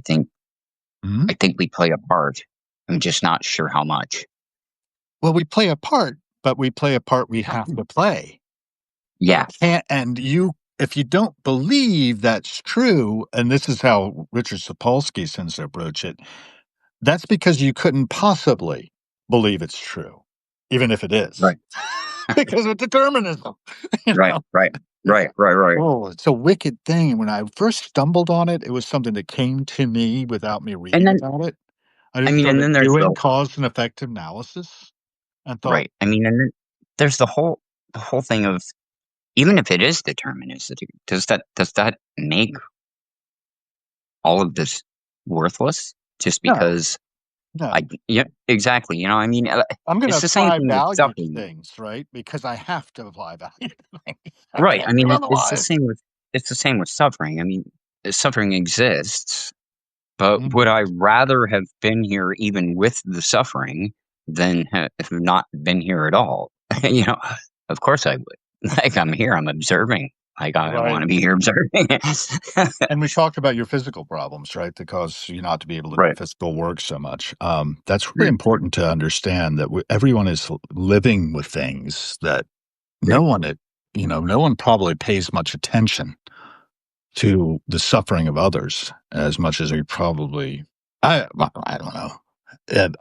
Mhm. I think we play a part. I'm just not sure how much. Well, we play a part, but we play a part we have to play. Yeah, Can't and you if you don't believe that's true, and this is how Richard Sapolsky seems to approach it, that's because you couldn't possibly believe it's true, even if it is, right, because of determinism, you right, know? right, It's right, right, right. it's a wicked thing. When I first stumbled on it, it was something that came to me without me And reading then, about it. I I just mean, and then started there's doing the cause and effect analysis and thought, right. I mean, and then there's the whole thing of even if it is deterministic, does that make all of this worthless just "No, because no. yeah, exactly. You know, I mean, I'm gonna it's the same apply thing with value to suffering, things, right? Because I have to apply value to things. I right? I can't do mean, otherwise." it's the same with suffering. I mean, suffering exists, but would Mhm. I rather have been here even with the suffering than have not been here at all? You know, of course I would. Like I'm here, I'm observing. Like I want Right. to be here observing. And we talked about your physical problems, right? That cause you not to be able to do Right. physical work so much. That's really Mm, important to understand that everyone is living with things that no right. one, no one probably pays much attention to the suffering of others as much as we probably. I don't know.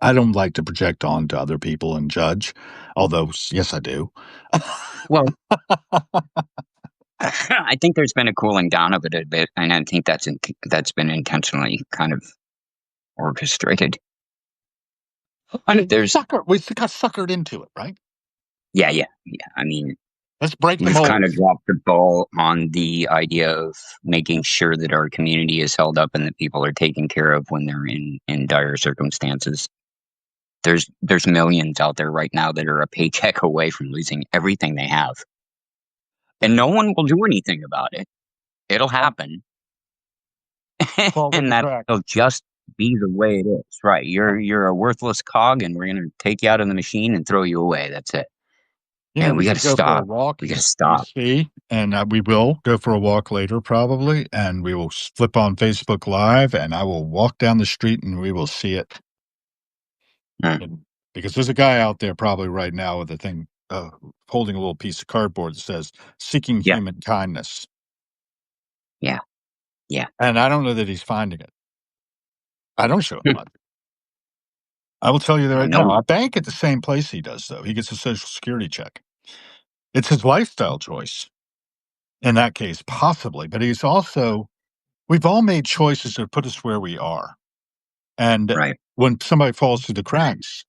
I don't like to project on to other people and judge. Although, yes, I do. Well, I think there's been a cooling down of it a bit, and I think that's been intentionally kind of orchestrated. And there's We got suckered into it, right? yeah, yeah, yeah. I mean, Let's break the we've kind mold. of dropped the ball on the idea of making sure that our community is held up and that people are taken care of when they're in dire circumstances. There's millions out there right now that are a paycheck away from losing everything they have, and no one will do anything about it. It'll happen, Fall through and the cracks. that'll just be the way it is. Right? You're a worthless cog, and we're gonna take you out of the machine and throw you away. That's it. And We we got to should go for a stop. walk We got to in stop. DC, and we will go for a walk later, probably. And we will flip on Facebook Live, and I will walk down the street, and we will see it. Mm, And because there's a guy out there probably right now with a thing, holding a little piece of cardboard that says "Seeking yeah, Human Kindness," yeah, yeah. and I don't know that he's finding it. I don't show him much. I will tell you that I right now. know. I bank at the same place he does, though. He gets a Social Security check. It's his lifestyle choice in that case, possibly, but he's also we've all made choices that put us where we are. And Right. when somebody falls through the cracks,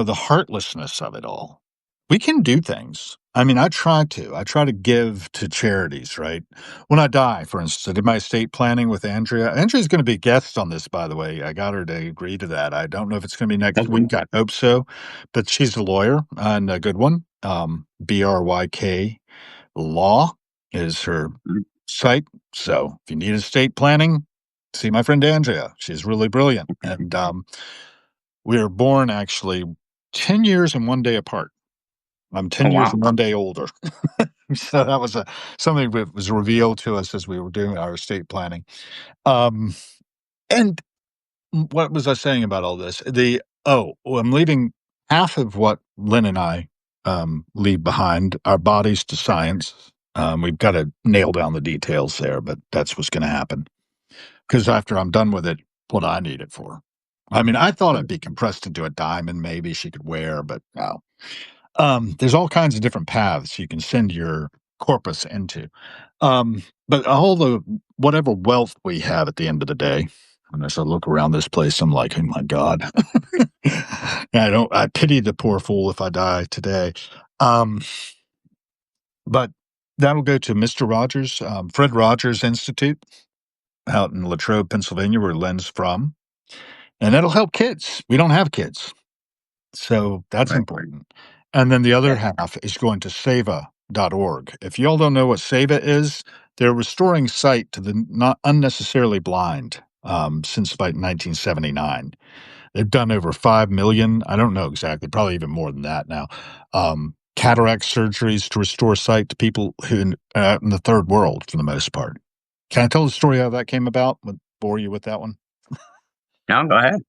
the heartlessness of it all. We can do things. I mean, I try to. I try to give to charities, right? When I die, for instance, I did my estate planning with Andrea. Andrea's going to be a guest on this, by the way. I got her to agree to that. I don't know if it's going to be next Okay. week. I hope so. But she's a lawyer and a good one. BRYK Law is her Mm. site. So if you need estate planning, see my friend Andrea. She's really brilliant. And we were born actually 10 years and 1 day apart. I'm Oh 10 years wow. and 1 day older. So that was something that was revealed to us as we were doing our estate planning. Um, and what was I saying about all this? I'm leaving half of what Lynn and I leave behind, our bodies to science. We've got to nail down the details there, but that's what's going to happen. Because after I'm done with it, what I need it for. I mean, I thought it'd be compressed into a diamond, maybe she could wear, but no. There's all kinds of different paths you can send your corpus into. But all the whatever wealth we have at the end of the day, and as I look around this place, I'm like, oh my God. I pity the poor fool if I die today. Um, but that'll go to Mr. Rogers, Fred Rogers Institute out in Latrobe, Pennsylvania, where Len's from. And that'll help kids. We don't have kids. So that's Right. important. And then the other Yeah. half is going to Seva.org. If y'all don't know what Seva is, they're restoring sight to the not unnecessarily blind since about 1979. They've done over 5 million, I don't know exactly, probably even more than that now, cataract surgeries to restore sight to people who in the third world for the most part. Can I tell the story how that came about? Would bore you with that one? No, go ahead.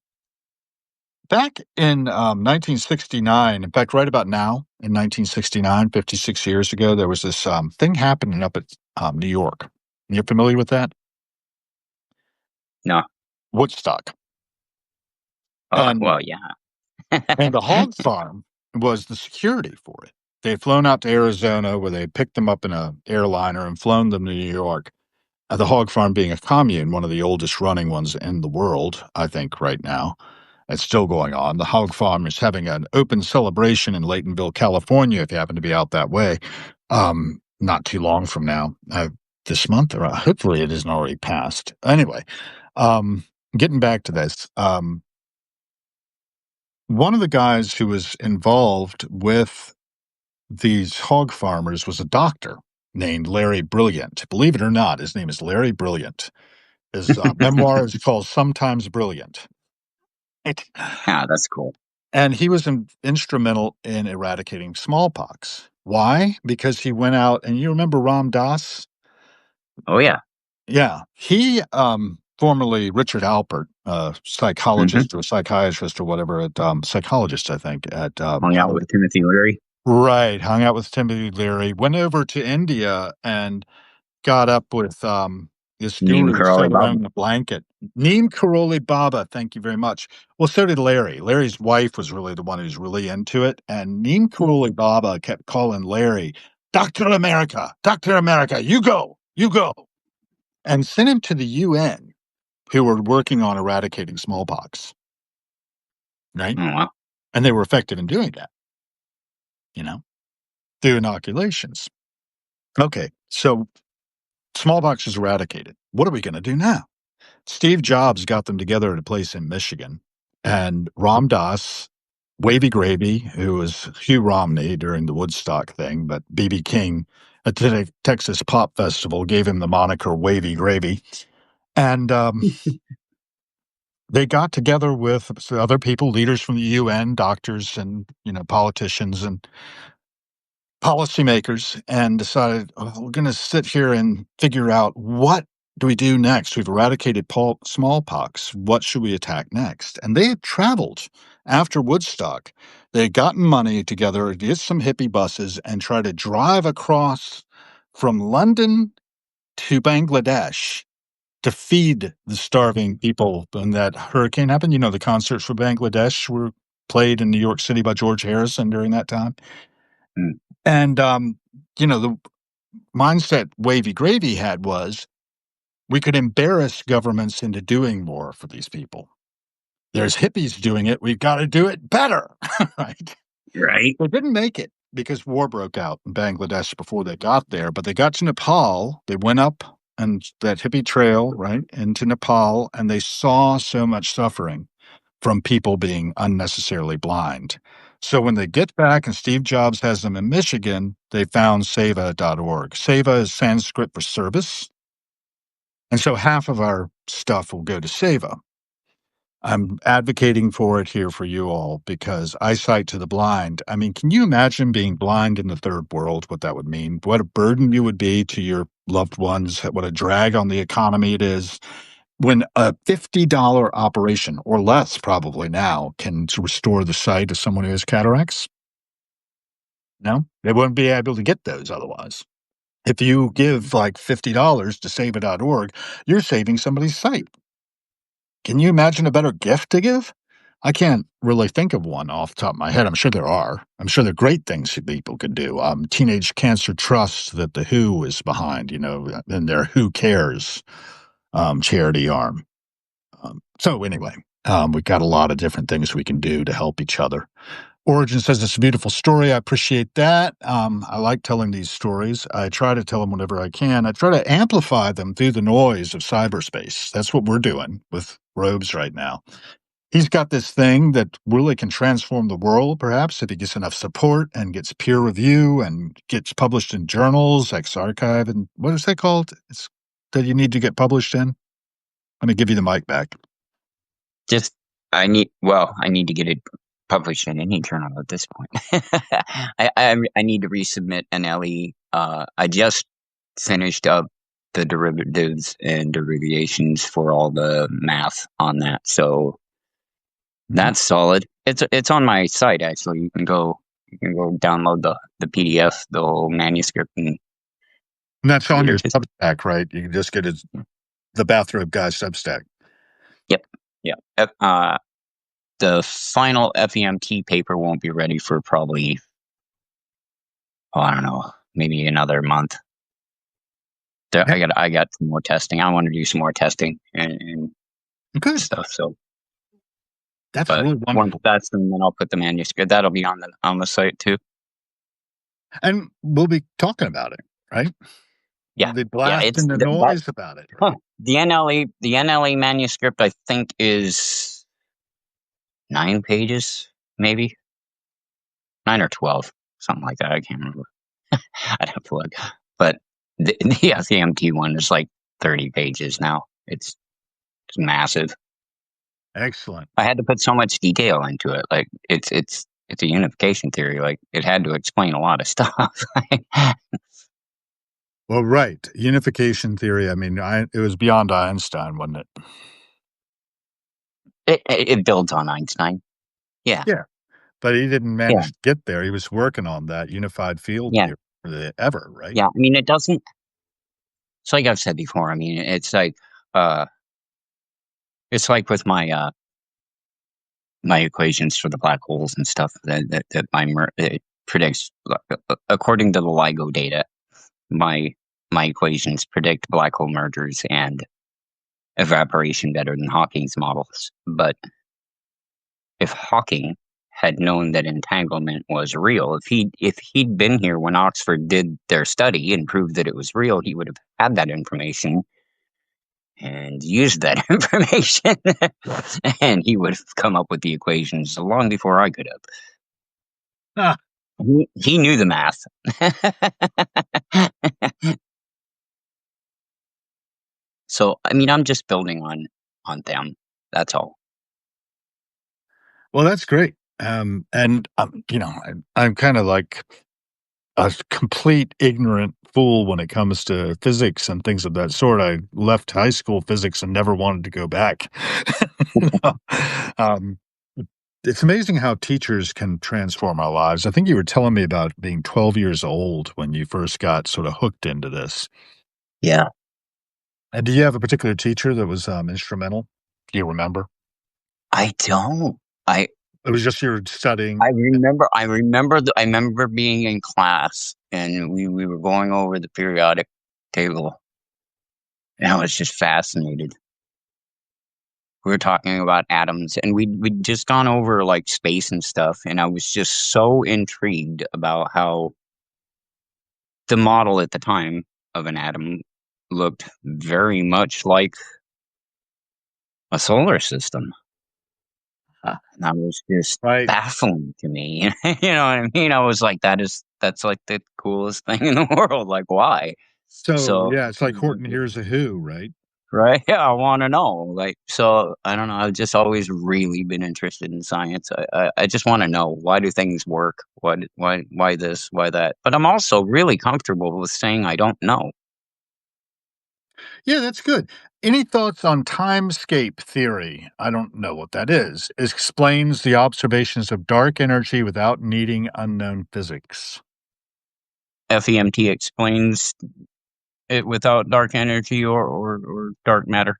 Back in 1969, in fact, right about now, in 1969, 56 years ago, there was this thing happening up at New York. You're familiar with that? No. Woodstock. Oh And well, yeah. and the hog farm was the security for it. They had flown out to Arizona where they picked them up in a airliner and flown them to New York. The hog farm being a commune, one of the oldest running ones in the world, I think, right now. It's still going on. The hog farm is having an open celebration in Laytonville, California, if you happen to be out that way, not too long from now, this month, or hopefully it isn't already passed. Anyway, um, getting back to this, one of the guys who was involved with these hog farmers was a doctor named Larry Brilliant. Believe it or not, his name is Larry Brilliant. His memoir is called Sometimes Brilliant. Right? Yeah, that's cool. And he was instrumental in eradicating smallpox. Why? Because he went out, and you remember Ram Dass? Oh yeah. Yeah, he formerly Richard Alpert, Hmm. psychologist or psychiatrist or whatever at psychologist, I think at Hung out with Harvard. Timothy Leary. Right, hung out with Timothy Leary, went over to India and got up with. This Neem guru Karoli sat around Baba. in a blanket. Neem Karoli Baba, thank you very much. Well, so did Larry. Larry's wife was really the one who's really into it. And Neem Karoli Baba kept calling Larry, Dr. America, you go. And sent him to the UN, who were working on eradicating smallpox, right? Oh, wow. And they were effective in doing that, you know, through inoculations. Okay, so smallpox is eradicated. What are we going to do now? Steve Jobs got them together at a place in Michigan, and Ram Dass, Wavy Gravy, who was Hugh Romney during the Woodstock thing, but B.B. King at the Texas Pop Festival gave him the moniker Wavy Gravy. And they got together with other people, leaders from the UN, doctors, and politicians and policymakers, and decided, "Oh, we're going to sit here and figure out what do we do next. We've eradicated smallpox. What should we attack next?" And they had traveled after Woodstock. They had gotten money together, get some hippie buses, and try to drive across from London to Bangladesh to feed the starving people when that hurricane happened. The concerts for Bangladesh were played in New York City by George Harrison during that time. Mm. And, the mindset Wavy Gravy had was we could embarrass governments into doing more for these people. There's hippies doing it. We've got to do it better, right? Right. They didn't make it because war broke out in Bangladesh before they got there, but they got to Nepal. They went up and that hippie trail, right, into Nepal, and they saw so much suffering from people being unnecessarily blind. So when they get back and Steve Jobs has them in Michigan, they found Seva.org. Seva is Sanskrit for service. And so half of our stuff will go to Seva. I'm advocating for it here for you all because eyesight to the blind. I mean, can you imagine being blind in the third world, what that would mean? What a burden you would be to your loved ones, what a drag on the economy it is when a $50 operation or less probably now can restore the sight of someone who has cataracts. No, they wouldn't be able to get those otherwise. If you give like $50 to save.org, you're saving somebody's sight. Can you imagine a better gift to give? I can't really think of one off the top of my head. I'm sure there are. I'm sure there are great things that people could do. Teenage Cancer Trust that the WHO is behind, and their Who Cares charity arm. So anyway, we've got a lot of different things we can do to help each other. Origin says it's a beautiful story. I appreciate that. I like telling these stories. I try to tell them whenever I can. I try to amplify them through the noise of cyberspace. That's what we're doing with Robes right now. He's got this thing that really can transform the world, perhaps, if he gets enough support and gets peer review and gets published in journals, X Archive, and what is that called? It's that you need to get published in. Let me give you the mic back. Just I need to get it published in any journal at this point. I need to resubmit an LE. I just finished up the derivatives and derivations for all the math on that, so Mhm. that's solid. It's on my site actually. You can go download the PDF, the whole manuscript, and And that's on read your it. Substack, right? You can just get the Bathrobe Guy Substack. Yep, yep. The final FEMT paper won't be ready for probably, oh, I don't know, maybe another month. Yeah, I got some more testing. I want to do some more testing and good. stuff. So, That's but really once wonderful. that's done, then I'll put the manuscript. That'll be on the site too. And we'll be talking about it, right? Yeah, We'll be yeah. blasting the That noise about it, huh, right? the NLE manuscript I think is 9 pages, maybe 9 or 12, something like that. I can't remember. I'd have to look. But the FEMT one is like 30 pages now. It's massive. Excellent. I had to put so much detail into it. Like it's a unification theory. Like it had to explain a lot of stuff. Well, right. Unification theory. I mean, it was beyond Einstein, wasn't it? It builds on Einstein. Yeah, Yeah. But he didn't yeah, manage to get there. He was working on that unified field yeah, theory ever, right? yeah. I mean, it doesn't. it's like I've said before. I mean, uh, it's like with my equations for the black holes and stuff that it predicts according to the LIGO data. My my equations predict black hole mergers and evaporation better than Hawking's models. But if Hawking had known that entanglement was real, if he'd been here when Oxford did their study and proved that it was real, he would have had that information and used that information, and he would have come up with the equations long before I could have. Ah, He knew the math. So I mean, I'm just building on them. That's all. well, that's great. And I'm kind of like a complete ignorant fool when it comes to physics and things of that sort. I left high school physics and never wanted to go back. You know? um, it's amazing how teachers can transform our lives. I think you were telling me about being 12 years old when you first got sort of hooked into this. Yeah, And do you have a particular teacher that was instrumental? Do you remember? I don't. I It was just your studying. I remember being in class and we were going over the periodic table and I was just fascinated. We were talking about atoms and we'd just gone over like space and stuff and I was just so intrigued about how the model at the time of an atom looked very much like a solar system. And that was just Right. baffling to me. You know what I mean? I was like, that's like the coolest thing in the world. Like, why? So, So, yeah, it's like Horton Hears a Who, right? right? Yeah, I want to know. Like, so I don't know. I've just always really been interested in science. I just want to know, why do things work? Why this? Why that? But I'm also really comfortable with saying I don't know. Yeah, that's good. Any thoughts on timescape theory? I don't know what that is. It explains the observations of dark energy without needing unknown physics. FEMT explains it without dark energy or dark matter.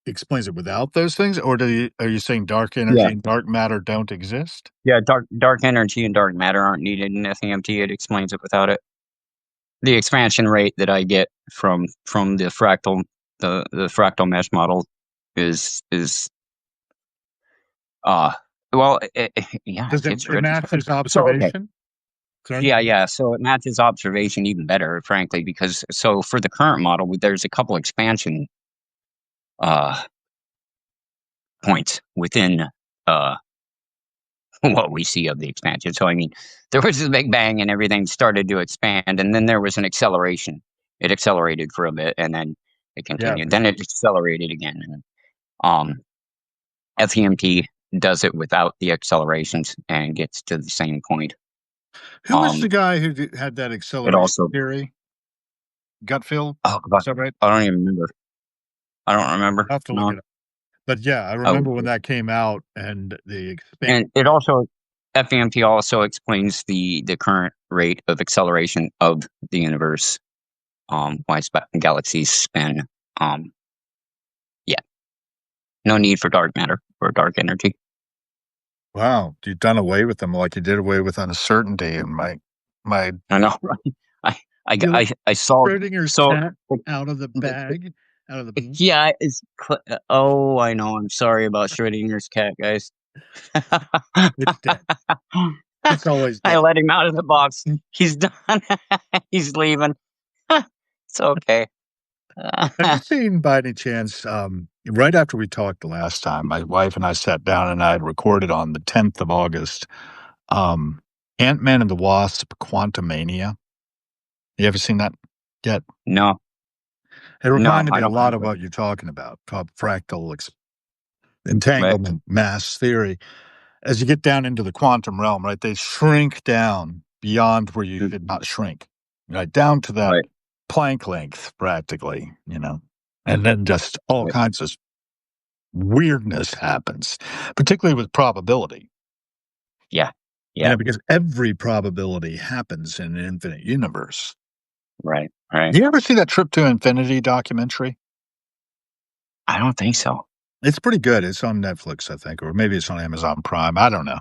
Explains it without those things, or are you saying dark Yeah. energy and dark matter don't exist? Yeah, dark energy and dark matter aren't needed in FEMT. It explains it without it. The expansion rate that I get from the fractal mesh model is uh well yeah, it Does it gets it rid matches so okay. observation? Sorry? Yeah, so it matches observation even better, frankly, because so for the current model, there's a couple expansion uh points within uh what we see of the expansion. So I mean, there was this big bang and everything started to expand, and then there was an acceleration. It accelerated for a bit, and then it Yeah, continued. for Then sure. it accelerated again. And FEMT does it without the accelerations and gets to the same point. Who was Um, the guy who had that it acceleration also theory? Gutfield? oh god, Is that right? I don't even remember. I don't remember. I'll have to look No, it up. But yeah, I oh, remember when that came out and the and it also FEMT also explains the current rate of acceleration of the universe. Why galaxies spin. Um, yeah, no need for dark matter or dark energy. wow, you've done away with them like you did away with uncertainty and my I know, right? I Get I saw Schrodinger's so cat out of the bag, out of the boom. yeah, oh, I know. I'm sorry about Schrodinger's cat, guys. It's dead. It's always I dead. let him out of the box. He's done. He's leaving. It's okay. Have you seen by any chance, right after we talked the last time, my wife and I sat down and I had recorded on the 10th of August, um, Ant-Man and the Wasp: Quantumania. You ever seen that yet? No, It no, reminded me I a don't lot think of so. what you're talking about, called fractal Right, entanglement mass theory. As you get down into the quantum realm, right, they shrink down beyond where you should mhm, not shrink, right, down to that right, Planck length practically, and then just all right. kinds of weirdness happens, particularly with probability, Yeah, yeah, because every probability happens in an infinite universe. Right, right. Do you ever see that Trip to Infinity documentary? I don't think so. It's pretty good. It's on Netflix, I think, or maybe it's on Amazon Prime. I don't know.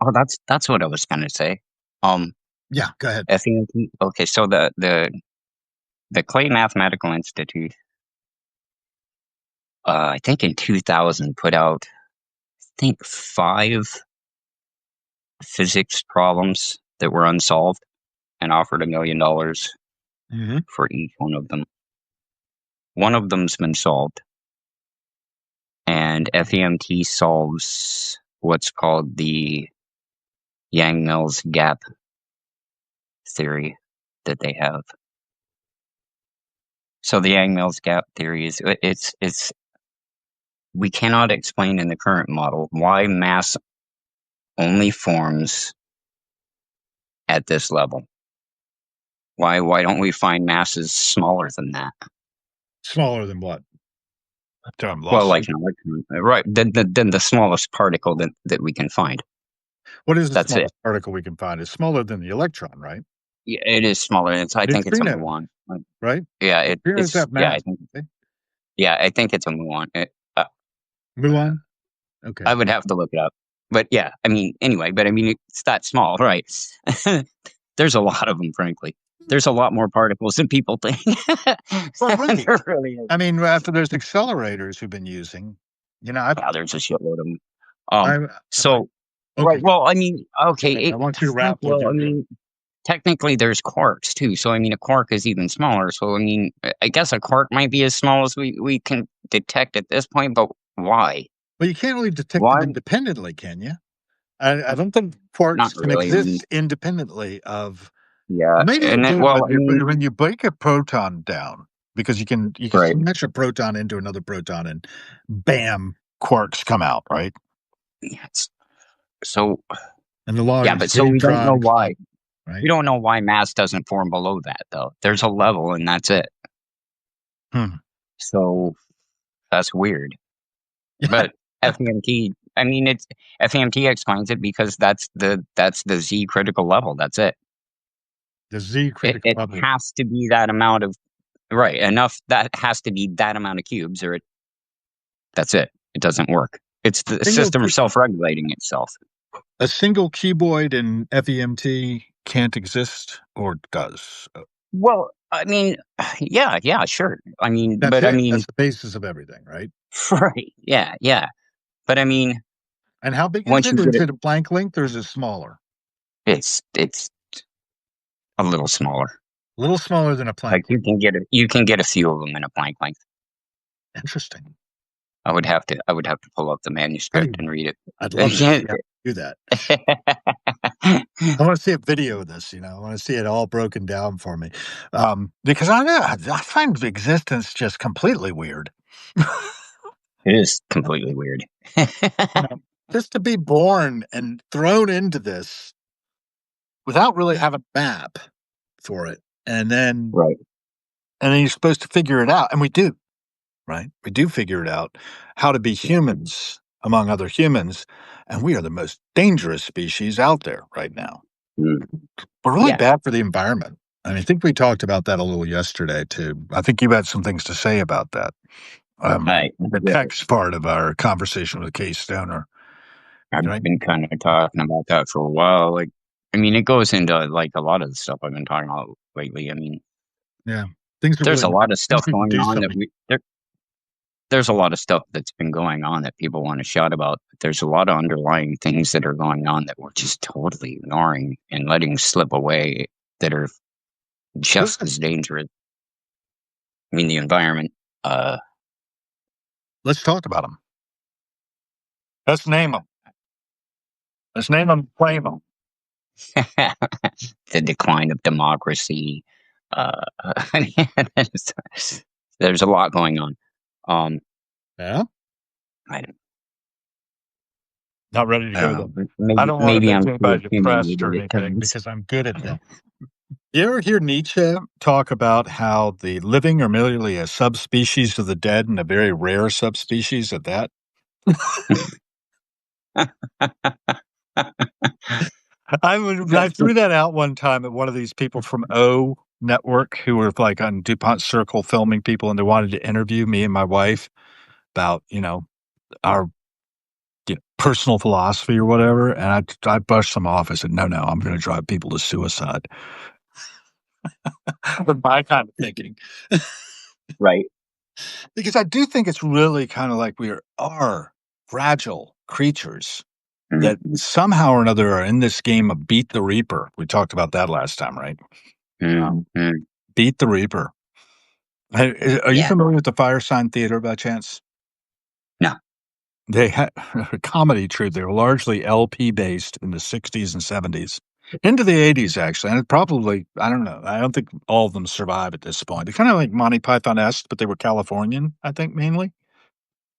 Oh, that's what I was gonna say. Um, Yeah, go ahead. FEMT. Okay, so the Clay Mathematical Institute, I think in 2000 put out, I think 5 physics problems that were unsolved and offered $1 million Mhm. for each one of them. One of them's been solved, and FEMT solves what's called the Yang-Mills gap theory that they have. So the Yang-Mills gap theory is it's we cannot explain in the current model why mass only forms at this level. Why don't we find masses smaller than that? Smaller than what? I'm Well, lost. like an electron, right? Than the smallest particle that we can find. What is the That's it. smallest particle we can find? It's smaller than the electron, right? Yeah, it is smaller. I think it's a Neutrinos, muon. right? Yeah, Neutrinos it's have mass. Eh? yeah, I think it's a muon. Muon? Okay. I would have to look it up. But yeah, I mean, anyway, but I mean, it's that small, right? There's a lot of them, frankly. There's a lot more particles than people think. Well, right. There really is. I mean, after there's accelerators who've been using, you know, Wow, there's a shitload of them. I'm like, So, right. okay, Well, I mean, okay. okay, I want you to wrap what Well, you're I doing. mean, technically, there's quarks too. So, I mean, a quark is even smaller. So, I mean, I guess a quark might be as small as we can detect at this point. But why? Well, you can't really detect them Why? independently, can you? I don't think Not quarks can really. I mean, exist independently of. yeah. Maybe they And it, do well, I mean, when you break a proton down because you can right. smash a proton into another proton and bam, quarks come out, right? Yes. So, And the law yeah, is but so we don't know hadron collision, why. right? We don't know why mass doesn't form below that, though. There's a level, and that's it. Hmm. So that's weird. Yeah, But FEMT, I mean, it's FEMT explains it because that's the Z critical level. That's it. the Z It critical it level. has to be that amount of right enough. That has to be that amount of cubes, or that's it. It doesn't work. It's the Single system self regulating itself. a single cuboid in FEMT can't exist or does. Well, I mean, yeah, yeah, sure. I mean, That's but I it. mean, That's the basis of everything, right? right? Yeah, yeah. But I mean, And how big is once it? you get Is it, it a Planck length or is it smaller? it's a little smaller. A little smaller than a Planck Like length. you can get a few of them in a blank length. Interesting. I would have to pull up the Pretty. manuscript and read I'd love to see it. how you do that. I want to see a video of this. I want to see it all broken down for me, because I find existence just completely weird. It is completely weird. Just to be born and thrown into this without really having a map for it, and then Right. you're supposed to figure it out, and we do, right? We do figure it out how to be humans among other humans, and we are the most dangerous species out there right now. Mm. We're really Yeah. bad for the environment. I mean, I think we talked about that a little yesterday too. I think you had some things to say about that. I The yeah, text part of our conversation with Case Stoner, I've right? been kind of talking about that for a while. Like, I mean, it goes into like a lot of the stuff I've been talking about lately. I mean, Yeah, things are there's really a lot of things stuff need to going do on that something. there's a lot of stuff that's been going on that people want to shout about. But there's a lot of underlying things that are going on that we're just totally ignoring and letting slip away that are just Good. as dangerous. I mean, the environment. Uh, Let's talk about them. Let's name them. Let's name them. Claim them. the decline of democracy. Uh, there's, there's a lot going on. Um, Yeah. I don't, Not ready to go there. I don't want to maybe make I'm too anybody depressed or opinionated at anything times. because I'm good at that. You ever hear Nietzsche talk about how the living are merely a subspecies of the dead and a very rare subspecies at that? I threw that out one time at one of these people from O. network who were like on DuPont Circle filming people, and they wanted to interview me and my wife about, our personal philosophy or whatever. And I brushed them off. I said, no, no, I'm going to drive people to suicide. With my kind of thinking. Right. Because I do think it's really kind of like we are fragile creatures that Mm-hmm. somehow or another are in this game of beat the reaper. We talked about that last time, right? Um, Mm-hmm. beat the reaper. Are you Yeah. familiar with the Fire Sign Theater by chance? No. They had a comedy troupe. They were largely LP based in the 60s and 70s, into the 80s, actually. And it probably, I don't know, I don't think all of them survive at this point. They're kind of like Monty Python esque, but they were Californian, I think, mainly.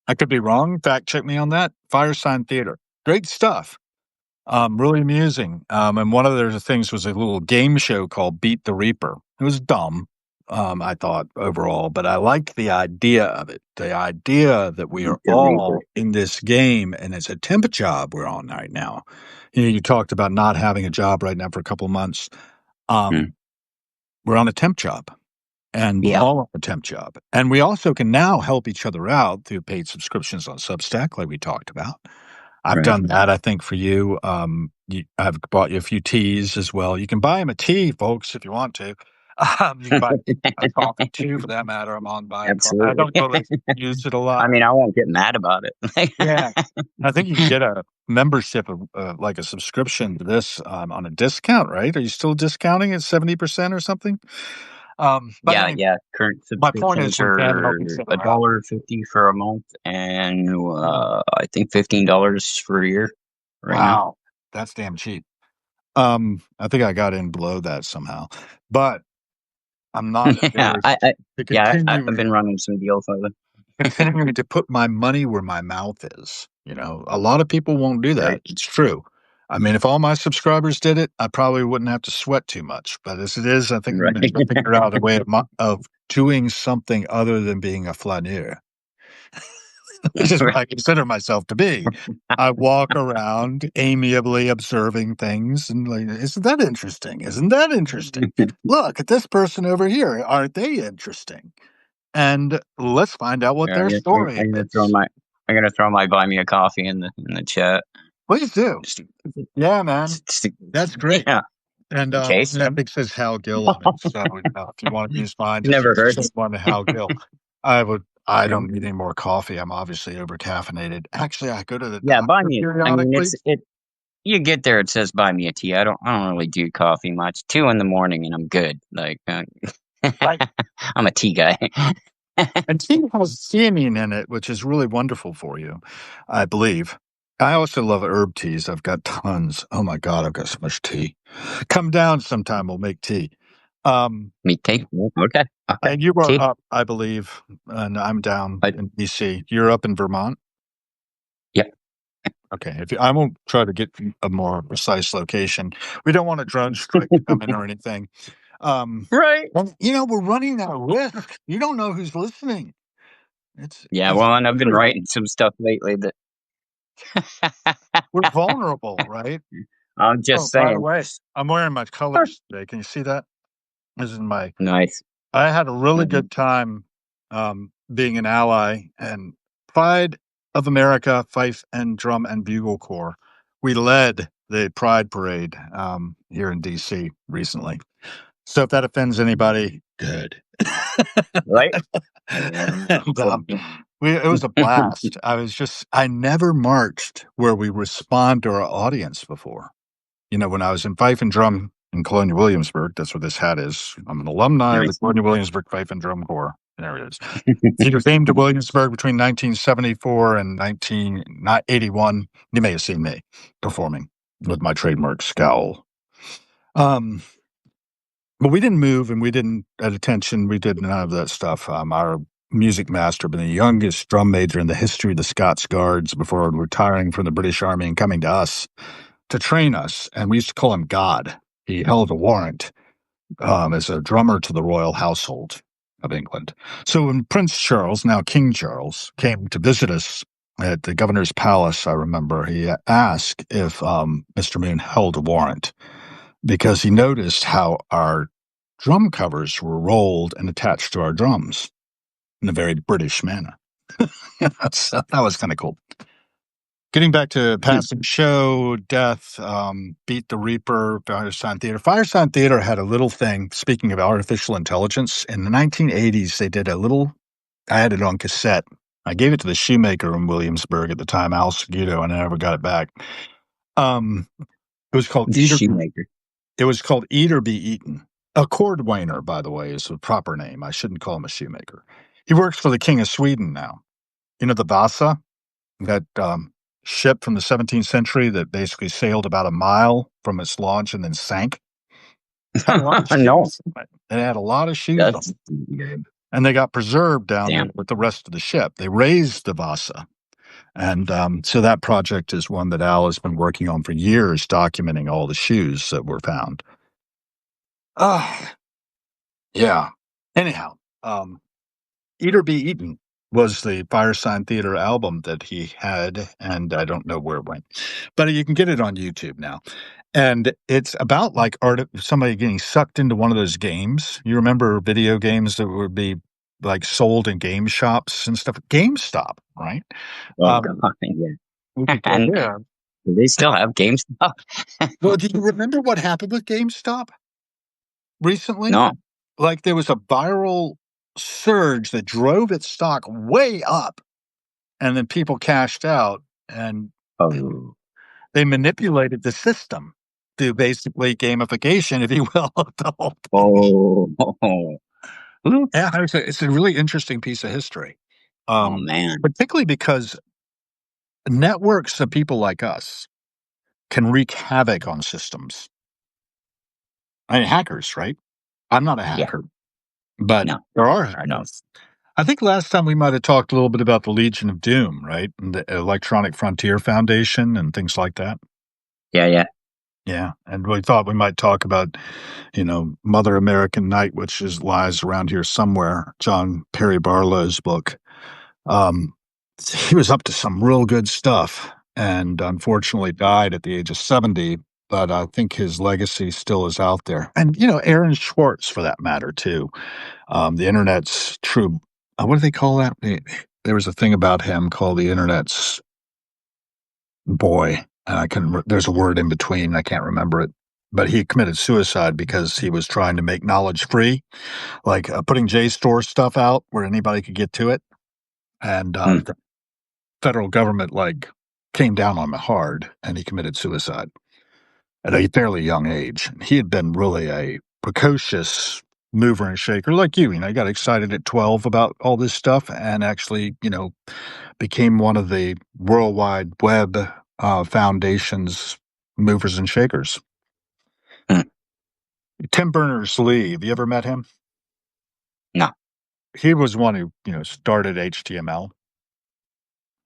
I could be wrong. Fact check me on that. Fire Sign Theater. Great stuff. Really amusing. And one of their things was a little game show called Beat the Reaper. It was dumb, I thought overall, but I liked the idea of it. The idea that we are The Reaper. all in this game and it's a temp job we're on right now. You talked about not having a job right now for a couple of months. Mm. Um, we're on a temp job and we're Yeah. all on a temp job. And we also can now help each other out through paid subscriptions on Substack, like we talked about. I've Right. done that, I think, for you. I've bought you a few teas as well. You can buy him a tea, folks, if you want to. You can buy a coffee too, for that matter. I'm on buy a coffee. I Absolutely. don't really use it a lot. I mean, I won't get mad about it. Yeah, I think you can get a membership of like a subscription to this on a discount, right? Are you still discounting at 70% or something? But Yeah, anyway, yeah. Current my point is subscriptions we can help are each other a out. dollar fifty for a month, and I think $15 for a year right now. Wow, that's damn cheap. I think I got in below that somehow, but I'm not Yeah, averse to I've been running some deals lately. continuing to put my money where my mouth is. A lot of people won't do Right, that. It's true. I mean, if all my subscribers did it, I probably wouldn't have to sweat too much. But as it is, I think I'm right. going to figure out a way of doing something other than being a flaneur, which is what Right. I consider myself to be. I walk around amiably observing things and like, isn't that interesting? Isn't that interesting? Look at this person over here. Aren't they interesting? And let's find out what Yeah, their story is. I'm gonna throw my buy me a coffee in the chat. Please do. Just, Yeah, man. just to- That's great. yeah, And in case. Epic says Hal Gill on it. So if you want to use mine, just Never say hurts. one to Hal Gill. I don't need any more coffee. I'm obviously over caffeinated. Actually, I go to the Yeah, buy doctor me. I mean, periodically. it. You get there, it says buy me a tea. I don't really do coffee much. 2 in the morning and I'm good. Like Right. I'm a tea guy. And tea has theanine in it, which is really wonderful for you, I believe. I also love herb teas. I've got tons. Oh my God, I've got so much tea. Come down sometime. We'll make tea. Um, Me tea. Okay. All right. and you were Tea. up, I believe, and I'm down I, in BC. You're up in Vermont. yeah. Okay. I won't try to get a more precise location. We don't want a drone strike to come in or anything. Um, Right. we're running that risk. You don't know who's listening. Yeah, It's well, and I've been true. writing some stuff lately that We're vulnerable, right? I'm Oh, just by the saying. way, I'm wearing my colors today. Can you see that? This is my Nice. I had a really Mhm. good time, being an ally and Pride of America Fife and Drum and Bugle Corps. We led the Pride Parade, here in DC recently. So if that offends anybody, good. Right? And, So, it was a blast. I never marched where we respond to our audience before. When I was in Fife and Drum in Colonial Williamsburg, that's where this hat is. I'm an alumni of the nice. Colonial Williamsburg Fife and Drum Corps. There it is. Either came to Williamsburg between 1974 and 1981. You may have seen me performing with my trademark scowl. Um, but we didn't move and we didn't at attention. We did none of that stuff. Our music master, been the youngest drum major in the history of the Scots Guards before retiring from the British Army and coming to us to train us. And we used to call him God. He held a warrant as a drummer to the royal household of England. So when Prince Charles, now King Charles, came to visit us at the governor's palace, I remember he asked if Mr. Moon held a warrant because he noticed how our drum covers were rolled and attached to our drums in a very British manner. That was kind of cool. Getting back to Hmm. Passing Show, Death, Beat the Reaper, Firesign Theater. Firesign Theater had a little thing, speaking of artificial intelligence. In the 1980s, they did a little, I had it on cassette. I gave it to the shoemaker in Williamsburg at the time, Al Segudo, and I never got it back. Um, it was called The Eat or shoemaker. It was called Eat or Be Eaten. A cordwainer, by the way, is the proper name. I shouldn't call him a shoemaker. He works for the King of Sweden now. You know the Vasa, that ship from the 17th century that basically sailed about a mile from its launch and then sank? Had a lot of No, shoes on it. It had a lot of shoes on that's it. weird. And they got preserved down there Damn. with the rest of the ship. They raised the Vasa. And so that project is one that Al has been working on for years, documenting all the shoes that were found. Ah, yeah. Anyhow, Eat or Be Eaten was the Firesign Theater album that he had, and I don't know where it went. But you can get it on YouTube now. And it's about like somebody getting sucked into one of those games. You remember video games that would be like sold in game shops and stuff? GameStop, right? Oh Um, god, yeah. we could go And there. do they still have GameStop? Well, do you remember what happened with GameStop recently? No. Like there was a viral surge that drove its stock way up, and then people cashed out, and Oh. they manipulated the system through basically gamification, if you will, of the whole thing. Oh. Yeah, it's a really interesting piece of history, Oh man. particularly because networks of people like us can wreak havoc on systems. I mean, hackers, right? I'm not a Yeah. hacker, but No. there are No. hackers. I think last time we might have talked a little bit about the Legion of Doom, right? And the Electronic Frontier Foundation and things like that. Yeah, yeah. Yeah, and we thought we might talk about, Mother American Night, which lies around here somewhere. John Perry Barlow's book. Um, he was up to some real good stuff, and unfortunately died at the age of 70. But I think his legacy still is out there, and Aaron Schwartz, for that matter, too. The internet's true. What do they call that? There was a thing about him called the internet's boy, and there's a word in between, I can't remember it, but he committed suicide because he was trying to make knowledge free, like, putting JSTOR stuff out where anybody could get to it, and, Hmm. the federal government, like, came down on him hard, and he committed suicide at a fairly young age. He had been really a precocious mover and shaker like you, he got excited at 12 about all this stuff and actually, became one of the Worldwide Web Foundation's movers and shakers. Hmm. Tim Berners-Lee, have you ever met him? No. He was one who, started HTML.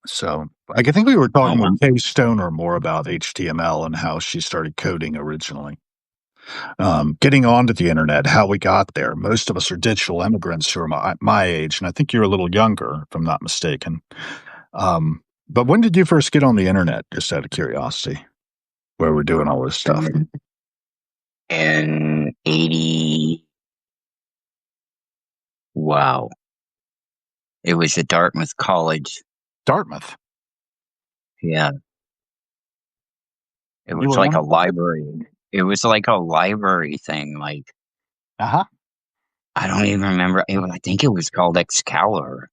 So I think we were Oh talking wow. with Kay Stoner more about HTML and how she started coding originally. Getting onto the internet, how we got there. Most of us are digital immigrants who are my age, and I think you're a little younger, if I'm not mistaken. But when did you first get on the internet, just out of curiosity, where we're doing all this stuff? In 80. Wow. It was at Dartmouth College. Dartmouth. Yeah. It You was were like one a of them? library. It was like a library thing. Like, Uh-huh. I don't even remember. I think it was called Excalibur.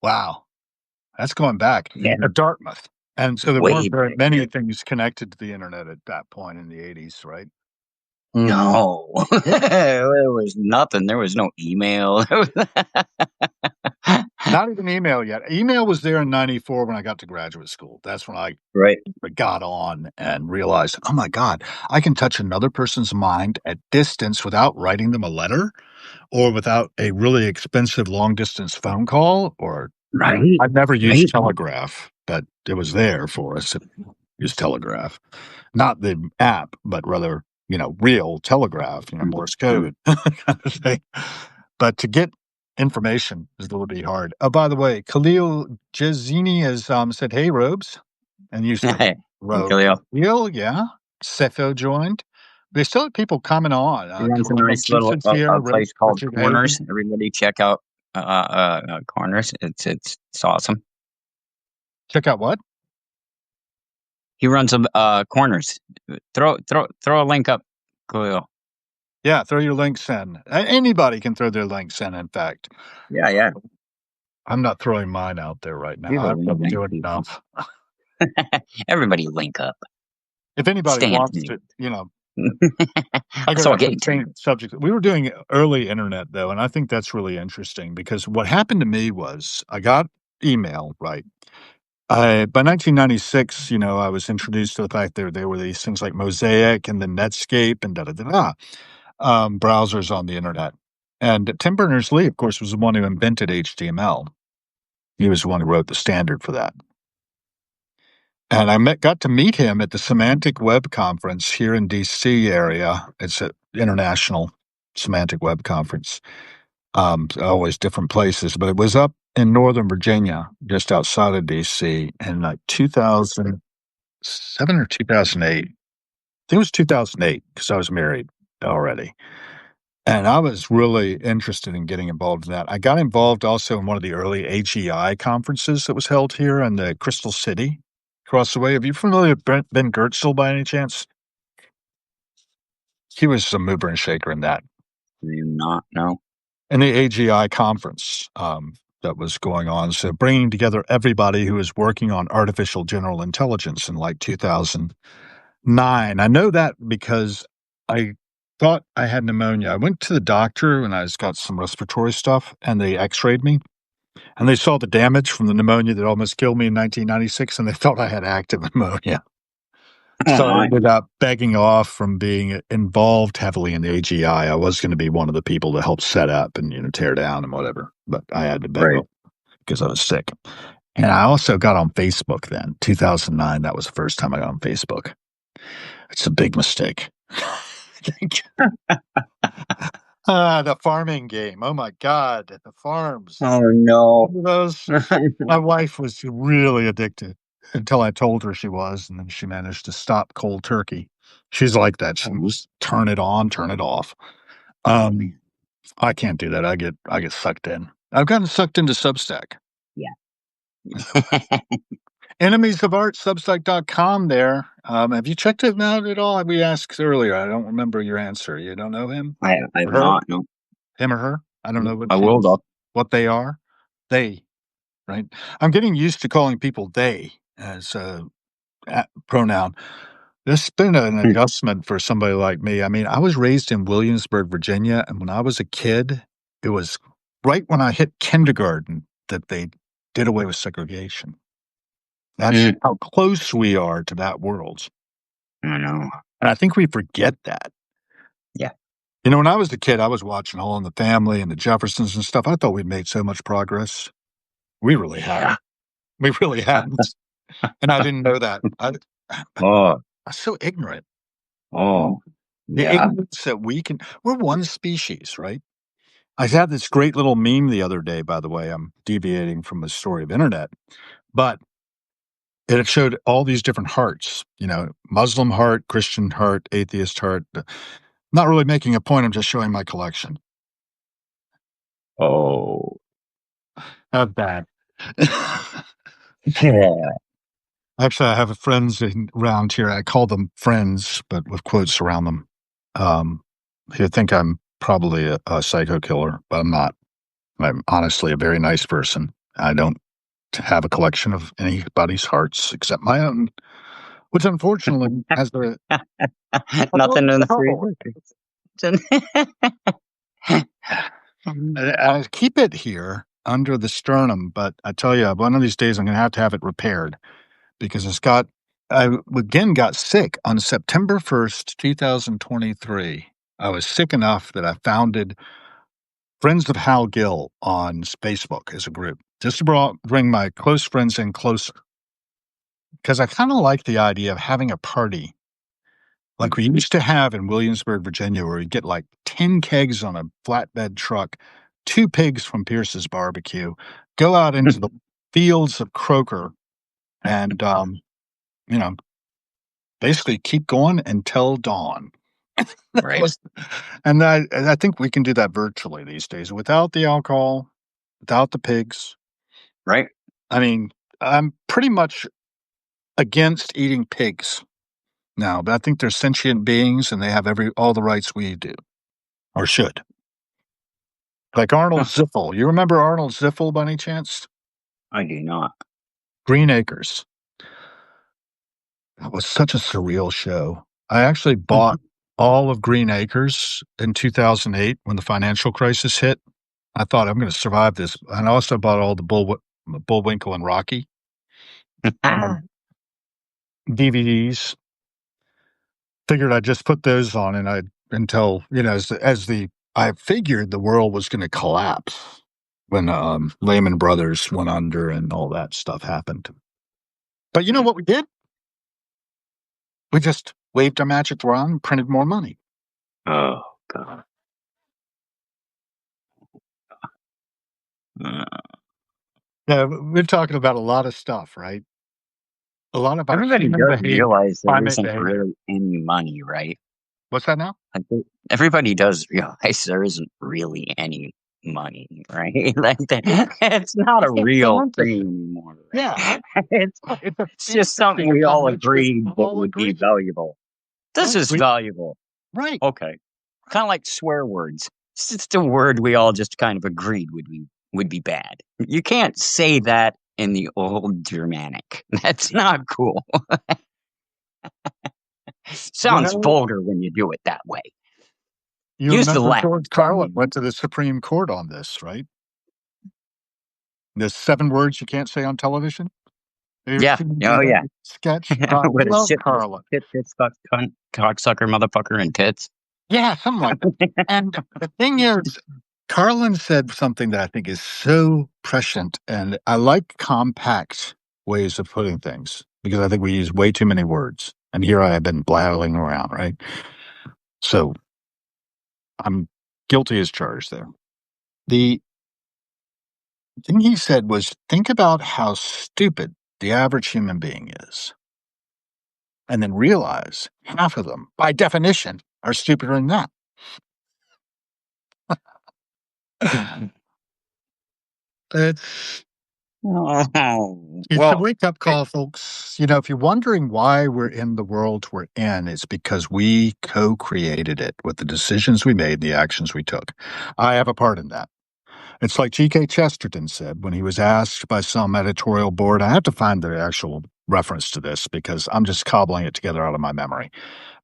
Wow. That's going back. Yeah. At Dartmouth. And so there Way weren't very back. many things connected to the internet at that point in the '80s, right? No, there was nothing. There was no email. Not even email yet. Email was there in '94 when I got to graduate school. That's when I Right. got on and realized, oh my God, I can touch another person's mind at distance without writing them a letter or without a really expensive long distance phone call. Or, Right. I've never used Right. Telegraph, but it was there for us. Use Telegraph, not the app, but rather, real telegraph, Morse code kind of thing. But to get information is a little bit hard. Oh, by the way, Khalil Jazini has said, "Hey, Robes," and you said, Hey, "Robe." Khalil. Khalil, yeah. Sefo joined. they still have people coming on. He runs a Caroline nice little Simpson's here, place called Richard Corners. Hagan. Everybody check out Corners. It's awesome. Check out what? He runs a Corners. Throw a link up, Khalil. Yeah, throw your links in. Anybody can throw their links in fact. Yeah, yeah. I'm not throwing mine out there right now. You're the I'm lead not link doing people. enough. Everybody link up. If anybody Stay wants Anthony. to, I Let's got all a get into it. contained subject. We were doing early internet though, and I think that's really interesting because what happened to me was I got email, right? By 1996, I was introduced to the fact there were these things like Mosaic and then Netscape and da da da da browsers on the internet. And Tim Berners-Lee, of course, was the one who invented HTML. He was the one who wrote the standard for that. And got to meet him at the Semantic Web Conference here in DC area. It's an international semantic web conference. Always different places, but it was up in Northern Virginia, just outside of DC, in like 2007 or 2008. I think it was 2008 because I was married already. And I was really interested in getting involved in that. I got involved also in one of the early AGI conferences that was held here in the Crystal City across the way. Are you familiar with Ben Gertzel by any chance? He was a mover and shaker in that. Do you not know? In the AGI conference that was going on. So bringing together everybody who was working on artificial general intelligence in like 2009. I know that because I thought I had pneumonia. I went to the doctor when I got some respiratory stuff and they x-rayed me and they saw the damage from the pneumonia that almost killed me in 1996 and they thought I had active pneumonia. Oh So I my. ended up begging off from being involved heavily in the AGI. I was going to be one of the people to help set up and tear down and whatever, but I had to beg Right. off because I was sick. And I also got on Facebook then, 2009. That was the first time I got on Facebook. It's a big mistake. The farming game. Oh my God, the farms. Oh no. Remember those? My wife was really addicted until I told her she was, and then she managed to stop cold turkey. She's like that. She was turn it on, turn it off. Um, I can't do that. I get sucked in. I've gotten sucked into Substack. Yeah. Enemies of Art, Substack.com there. Have you checked it out at all? We asked earlier. I don't remember your answer. You don't know him I have or her? not. No. Him or her? I don't know I will though. what they are. They, right? I'm getting used to calling people they as a pronoun. This has been an adjustment for somebody like me. I mean, I was raised in Williamsburg, Virginia, and when I was a kid, it was right when I hit kindergarten that they did away with segregation. That's Mm, how close we are to that world. I know. And I think we forget that. Yeah. When I was a kid, I was watching All in the Family and the Jeffersons and stuff. I thought we'd made so much progress. We really Yeah. hadn't. We really hadn't. And I didn't know that. I Oh. was so ignorant. Oh. The Yeah. ignorance that we're one species, right? I had this great little meme the other day, by the way. I'm deviating from the story of internet, but it showed all these different hearts, Muslim heart, Christian heart, atheist heart. Not really making a point. I'm just showing my collection. Oh. How bad. Yeah. Actually, I have friends around here. I call them friends, but with quotes around them. Who think I'm probably a psycho killer, but I'm not. I'm honestly a very nice person. I don't have a collection of anybody's hearts except my own, which unfortunately has a Nothing in the trouble. freezer. I keep it here under the sternum, but I tell you, one of these days I'm going to have it repaired because I again got sick on September 1st, 2023. I was sick enough that I founded Friends of Hal Gill on Facebook as a group, just to bring my close friends in closer. Because I kind of like the idea of having a party like we used to have in Williamsburg, Virginia, where we get like 10 kegs on a flatbed truck, 2 pigs from Pierce's Barbecue, go out into the fields of Croker and, you know, basically keep going until dawn. That Right. was and I think we can do that virtually these days without the alcohol, without the pigs. Right. I mean, I'm pretty much against eating pigs now, but I think they're sentient beings and they have all the rights we do or should. Like Arnold Huh. Ziffel. You remember Arnold Ziffel by any chance? I do not. Green Acres. That was such a surreal show. I actually bought all of Green Acres in 2008 when the financial crisis hit. I thought I'm going to survive this. And I also bought all the Bullwinkle and Rocky DVDs. Figured I'd just put those on and I until as the I figured the world was going to collapse when Lehman Brothers went under and all that stuff happened. But you know what we did? We just waved our magic wand and printed more money. Oh God. Uh, Yeah, we're talking about a lot of stuff, right? A lot about Everybody human does behavior, realize there climate isn't behavior. really any money, right? What's that now? I think everybody does realize there isn't really any money, right? Like It's it's not a it's real thing fantasy. anymore, Yeah, right? It's it's a it's just something fantasy we upon all which we agreed that all would be agree. valuable. This Right, is valuable. right. Okay. Kind of like swear words. It's just a word we all just kind of agreed would be bad. You can't say that in the old Germanic. That's not cool. Sounds Well, vulgar when you do it that way. you Use the remember Latin. George Carlin went to the Supreme Court on this, right? There's 7 words you can't say on television. Have you ever Yeah. seen Oh the yeah. sketch? I With a love Carlin. shit, tits, fuck, cunt, cocksucker, motherfucker, and tits. Yeah, something like that. And the thing is, Carlin said something that I think is so prescient, and I like compact ways of putting things because I think we use way too many words. And here I have been blabbing around, right? So I'm guilty as charged there. The thing he said was think about how stupid the average human being is, and then realize half of them, by definition, are stupider than that. It's Oh, It's a well, wake up it, call, folks. If you're wondering why we're in the world we're in, it's because we co created it with the decisions we made, the actions we took. I have a part in that. It's like G.K. Chesterton said when he was asked by some editorial board. I have to find the actual reference to this because I'm just cobbling it together out of my memory.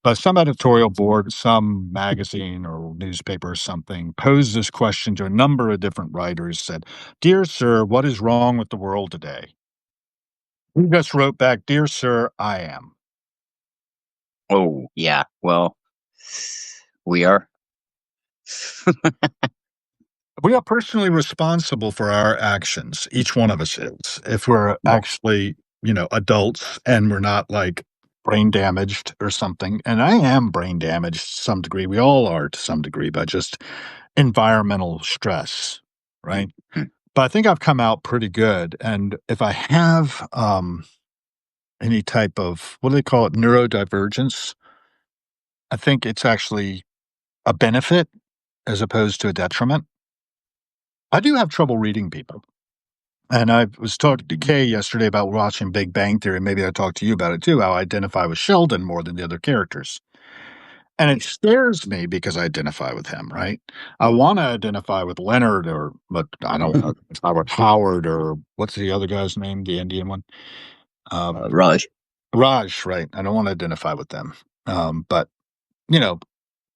But some editorial board, some magazine or newspaper or something posed this question to a number of different writers said, "Dear sir, what is wrong with the world today?" He just wrote back, "Dear sir, I am." oh, yeah. Well, we are. We are personally responsible for our actions. Each one of us is. If we're actually, adults and we're not like brain damaged or something. And I am brain damaged to some degree. We all are to some degree by just environmental stress, right? But I think I've come out pretty good. And if I have any type of, what do they call it, neurodivergence, I think it's actually a benefit as opposed to a detriment. I do have trouble reading people. And I was talking to Kay yesterday about watching Big Bang Theory. Maybe I talked to you about it too, how I identify with Sheldon more than the other characters. And it scares me because I identify with him, right? I want to identify with Leonard but I don't want to identify with Howard or what's the other guy's name, the Indian one? Um, Raj. Raj, right? I don't want to identify with them. But, you know,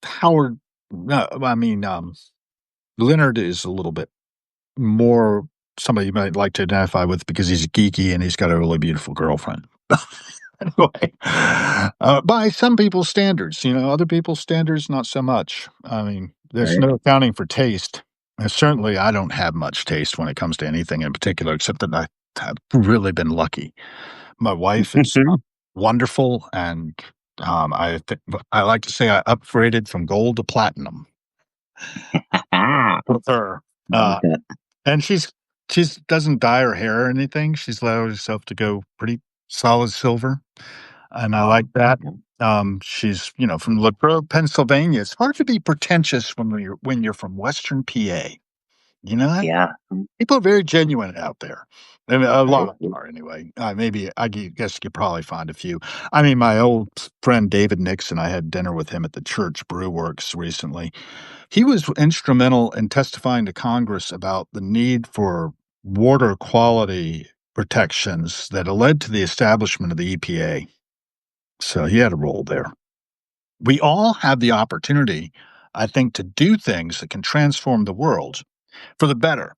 Howard, no, I mean, Leonard is a little bit more somebody you might like to identify with because he's geeky and he's got a really beautiful girlfriend. Anyway, by some people's standards, other people's standards, not so much. I mean, there's Right. no accounting for taste. And certainly, I don't have much taste when it comes to anything in particular, except that I have really been lucky. My wife is wonderful, and I like to say I upgraded from gold to platinum I with her. like Uh, that. And she's doesn't dye her hair or anything. She's allowed herself to go pretty solid silver, and I like that. She's, from Latrobe, Pennsylvania. It's hard to be pretentious when you're from Western PA. You know that? Yeah. People are very genuine out there. I mean, a lot of them are anyway. Maybe guess you could probably find a few. I mean, my old friend David Nixon, I had dinner with him at the church Brew Works recently. He was instrumental in testifying to Congress about the need for water quality protections that led to the establishment of the EPA. So he had a role there. We all have the opportunity, I think, to do things that can transform the world for the better,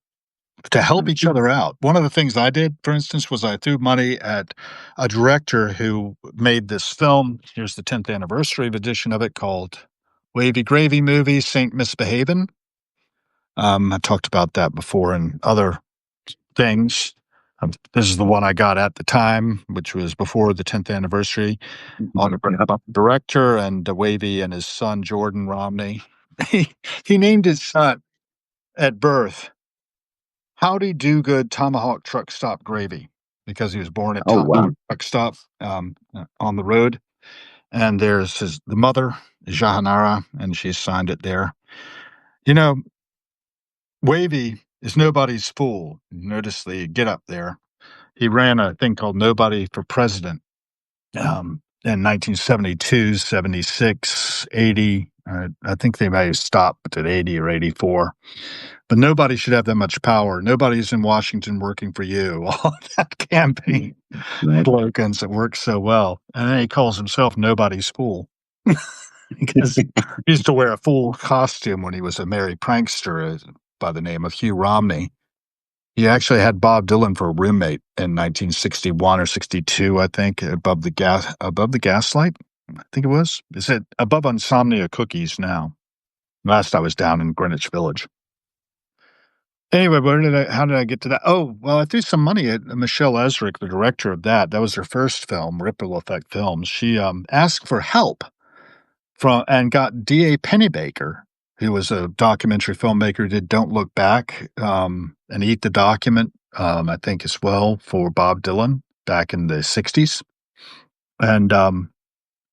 to help each other out. One of the things I did, for instance, was I threw money at a director who made this film. Here's the 10th anniversary edition of it called Wavy Gravy Movie, Saint Misbehavin'. I talked about that before in other things. This is the one I got at the time, which was before the 10th anniversary. Autograph about the director and Wavy and his son, Jordan Romney. He, he named his son at birth Howdy Do Good Tomahawk Truck Stop Gravy because he was born at Oh wow. Tomahawk Truck Stop on the road. And there's the mother, Jahanara, and she signed it there. You know, Wavy is nobody's fool. Notice the get up there. He ran a thing called Nobody for President in 1972, 76, 80. I think they may have stopped at 80 or 84. But nobody should have that much power. Nobody's in Washington working for you. All that campaign Right. slogans that work so well. And then he calls himself Nobody's Fool because he used to wear a fool costume when he was a merry prankster by the name of Hugh Romney. He actually had Bob Dylan for a roommate in 1961 or 62, I think, above the gaslight. I think it was. Is it above Insomnia Cookies now? Last I was down in Greenwich Village. Anyway, how did I get to that? Oh, well, I threw some money at Michelle Ezrick, the director of that. That was her first film, Ripple Effect Films. She asked for help from and got D.A. Pennebaker, who was a documentary filmmaker who did Don't Look Back and Eat the Document, I think as well, for Bob Dylan back in the 60s. And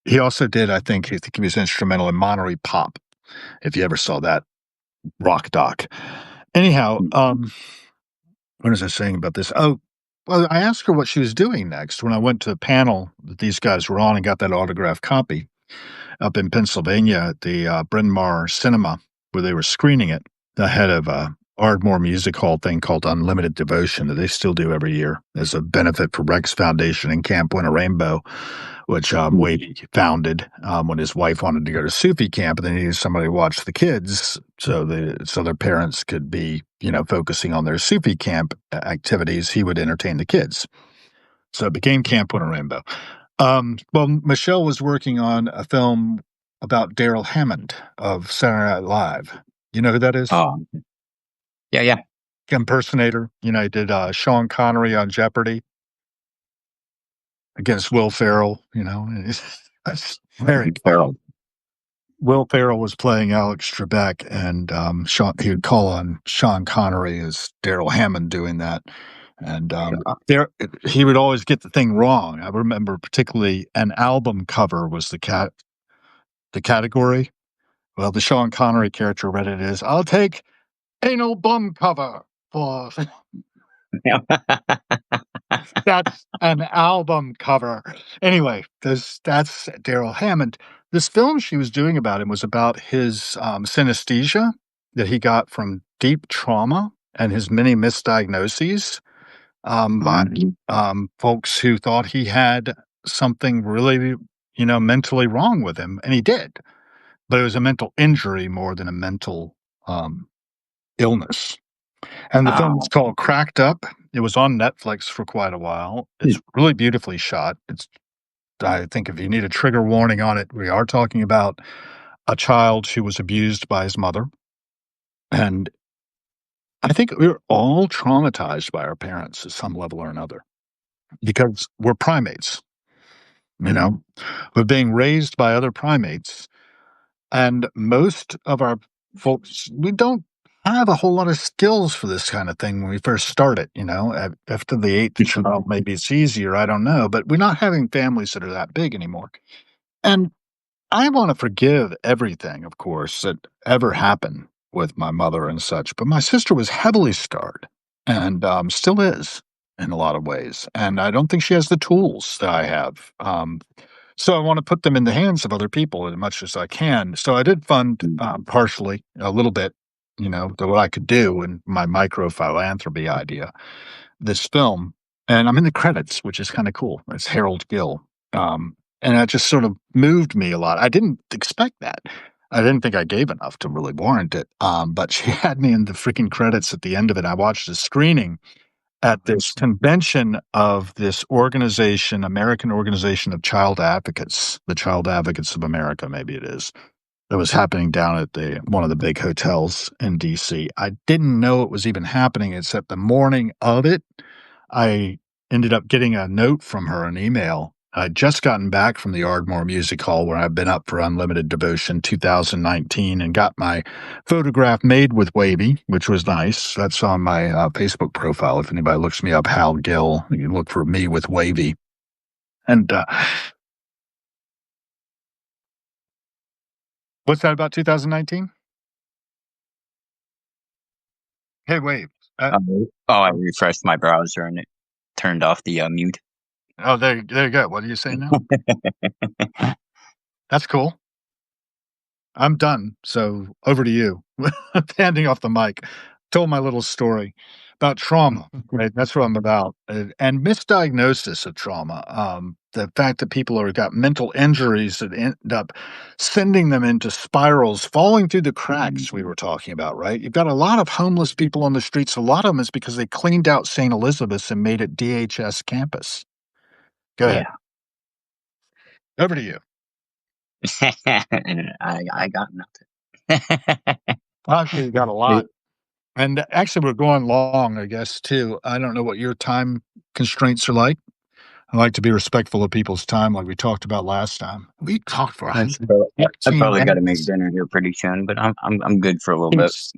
he also did, I think he was instrumental in Monterey Pop, if you ever saw that rock doc. Anyhow, what was I saying about this? Oh, well, I asked her what she was doing next when I went to a panel that these guys were on and got that autographed copy up in Pennsylvania at the Bryn Mawr Cinema, where they were screening it ahead of a Ardmore Music Hall thing called Unlimited Devotion that they still do every year as a benefit for Rex Foundation and Camp Winter Rainbow, which Wade founded when his wife wanted to go to Sufi camp and they needed somebody to watch the kids so their parents could be, focusing on their Sufi camp activities. He would entertain the kids. So it became Camp Winter Rainbow. Well, Michelle was working on a film about Daryl Hammond of Saturday Night Live. You know who that is? Oh yeah, yeah. Impersonator. He did Sean Connery on Jeopardy against Will Ferrell. That's very funny. Feral. Will Ferrell was playing Alex Trebek, and he would call on Sean Connery as Daryl Hammond doing that. And he would always get the thing wrong. I remember particularly an album cover was the category. Well, the Sean Connery character read it as, "I'll take anal bum cover for." That's an album cover. Anyway, that's Daryl Hammond. This film she was doing about him was about his synesthesia that he got from deep trauma and his many misdiagnoses by folks who thought he had something really, mentally wrong with him, and he did. But it was a mental injury more than a mental illness. And the film Oh, is called Cracked Up. It was on Netflix for quite a while. It's really beautifully shot. I think if you need a trigger warning on it, we are talking about a child who was abused by his mother. And I think we're all traumatized by our parents at some level or another because we're primates, you know, we're being raised by other primates. And most of our folks, we don't have a whole lot of skills for this kind of thing when we first start it, After the eighth child, maybe it's easier, I don't know, but we're not having families that are that big anymore. And I wanna forgive everything, of course, that ever happened with my mother and such, but my sister was heavily scarred and, still is in a lot of ways, and I don't think she has the tools that I have, so I wanna put them in the hands of other people as much as I can. So I did fund, Mm. partially, a little bit, the what I could do in my micro philanthropy idea, this film, and I'm in the credits, which is kinda cool. It's Harold Gill, and that just sort of moved me a lot. I didn't expect that. I didn't think I gave enough to really warrant it, but she had me in the freaking credits at the end of it. I watched a screening at this convention of this organization, American Organization of Child Advocates, the Child Advocates of America, maybe it is. That was happening down at the one of the big hotels in DC. I didn't know it was even happening, except the morning of it, I ended up getting a note from her, an email. I'd just gotten back from the Ardmore Music Hall where I've been up for Unlimited Devotion 2019 and got my photograph made with Wavy, which was nice. That's on my Facebook profile. If anybody looks me up, Hal Gill, you can look for me with Wavy. And what's that about 2019? Hey, Wave. Uh, I refreshed my browser and it turned off the mute. oh, there you go. What are you saying now? That's cool. I'm done. So over to you. Handing off the mic. Told my little story about trauma, right? That's what I'm about. And misdiagnosis of trauma. The fact that people are got mental injuries that end up sending them into spirals, falling through the cracks we were talking about, right? You've got a lot of homeless people on the streets. A lot of them is because they cleaned out St. Elizabeth's and made it DHS campus. Go ahead. Yeah. Over to you. I got nothing. Actually, you got a lot. It- And actually, we're going long, I guess, too. I don't know what your time constraints are like. I like to be respectful of people's time, like we talked about last time. We talked for I 113 probably got to make minutes. dinner here pretty soon, but I'm good for a little bit. Yes.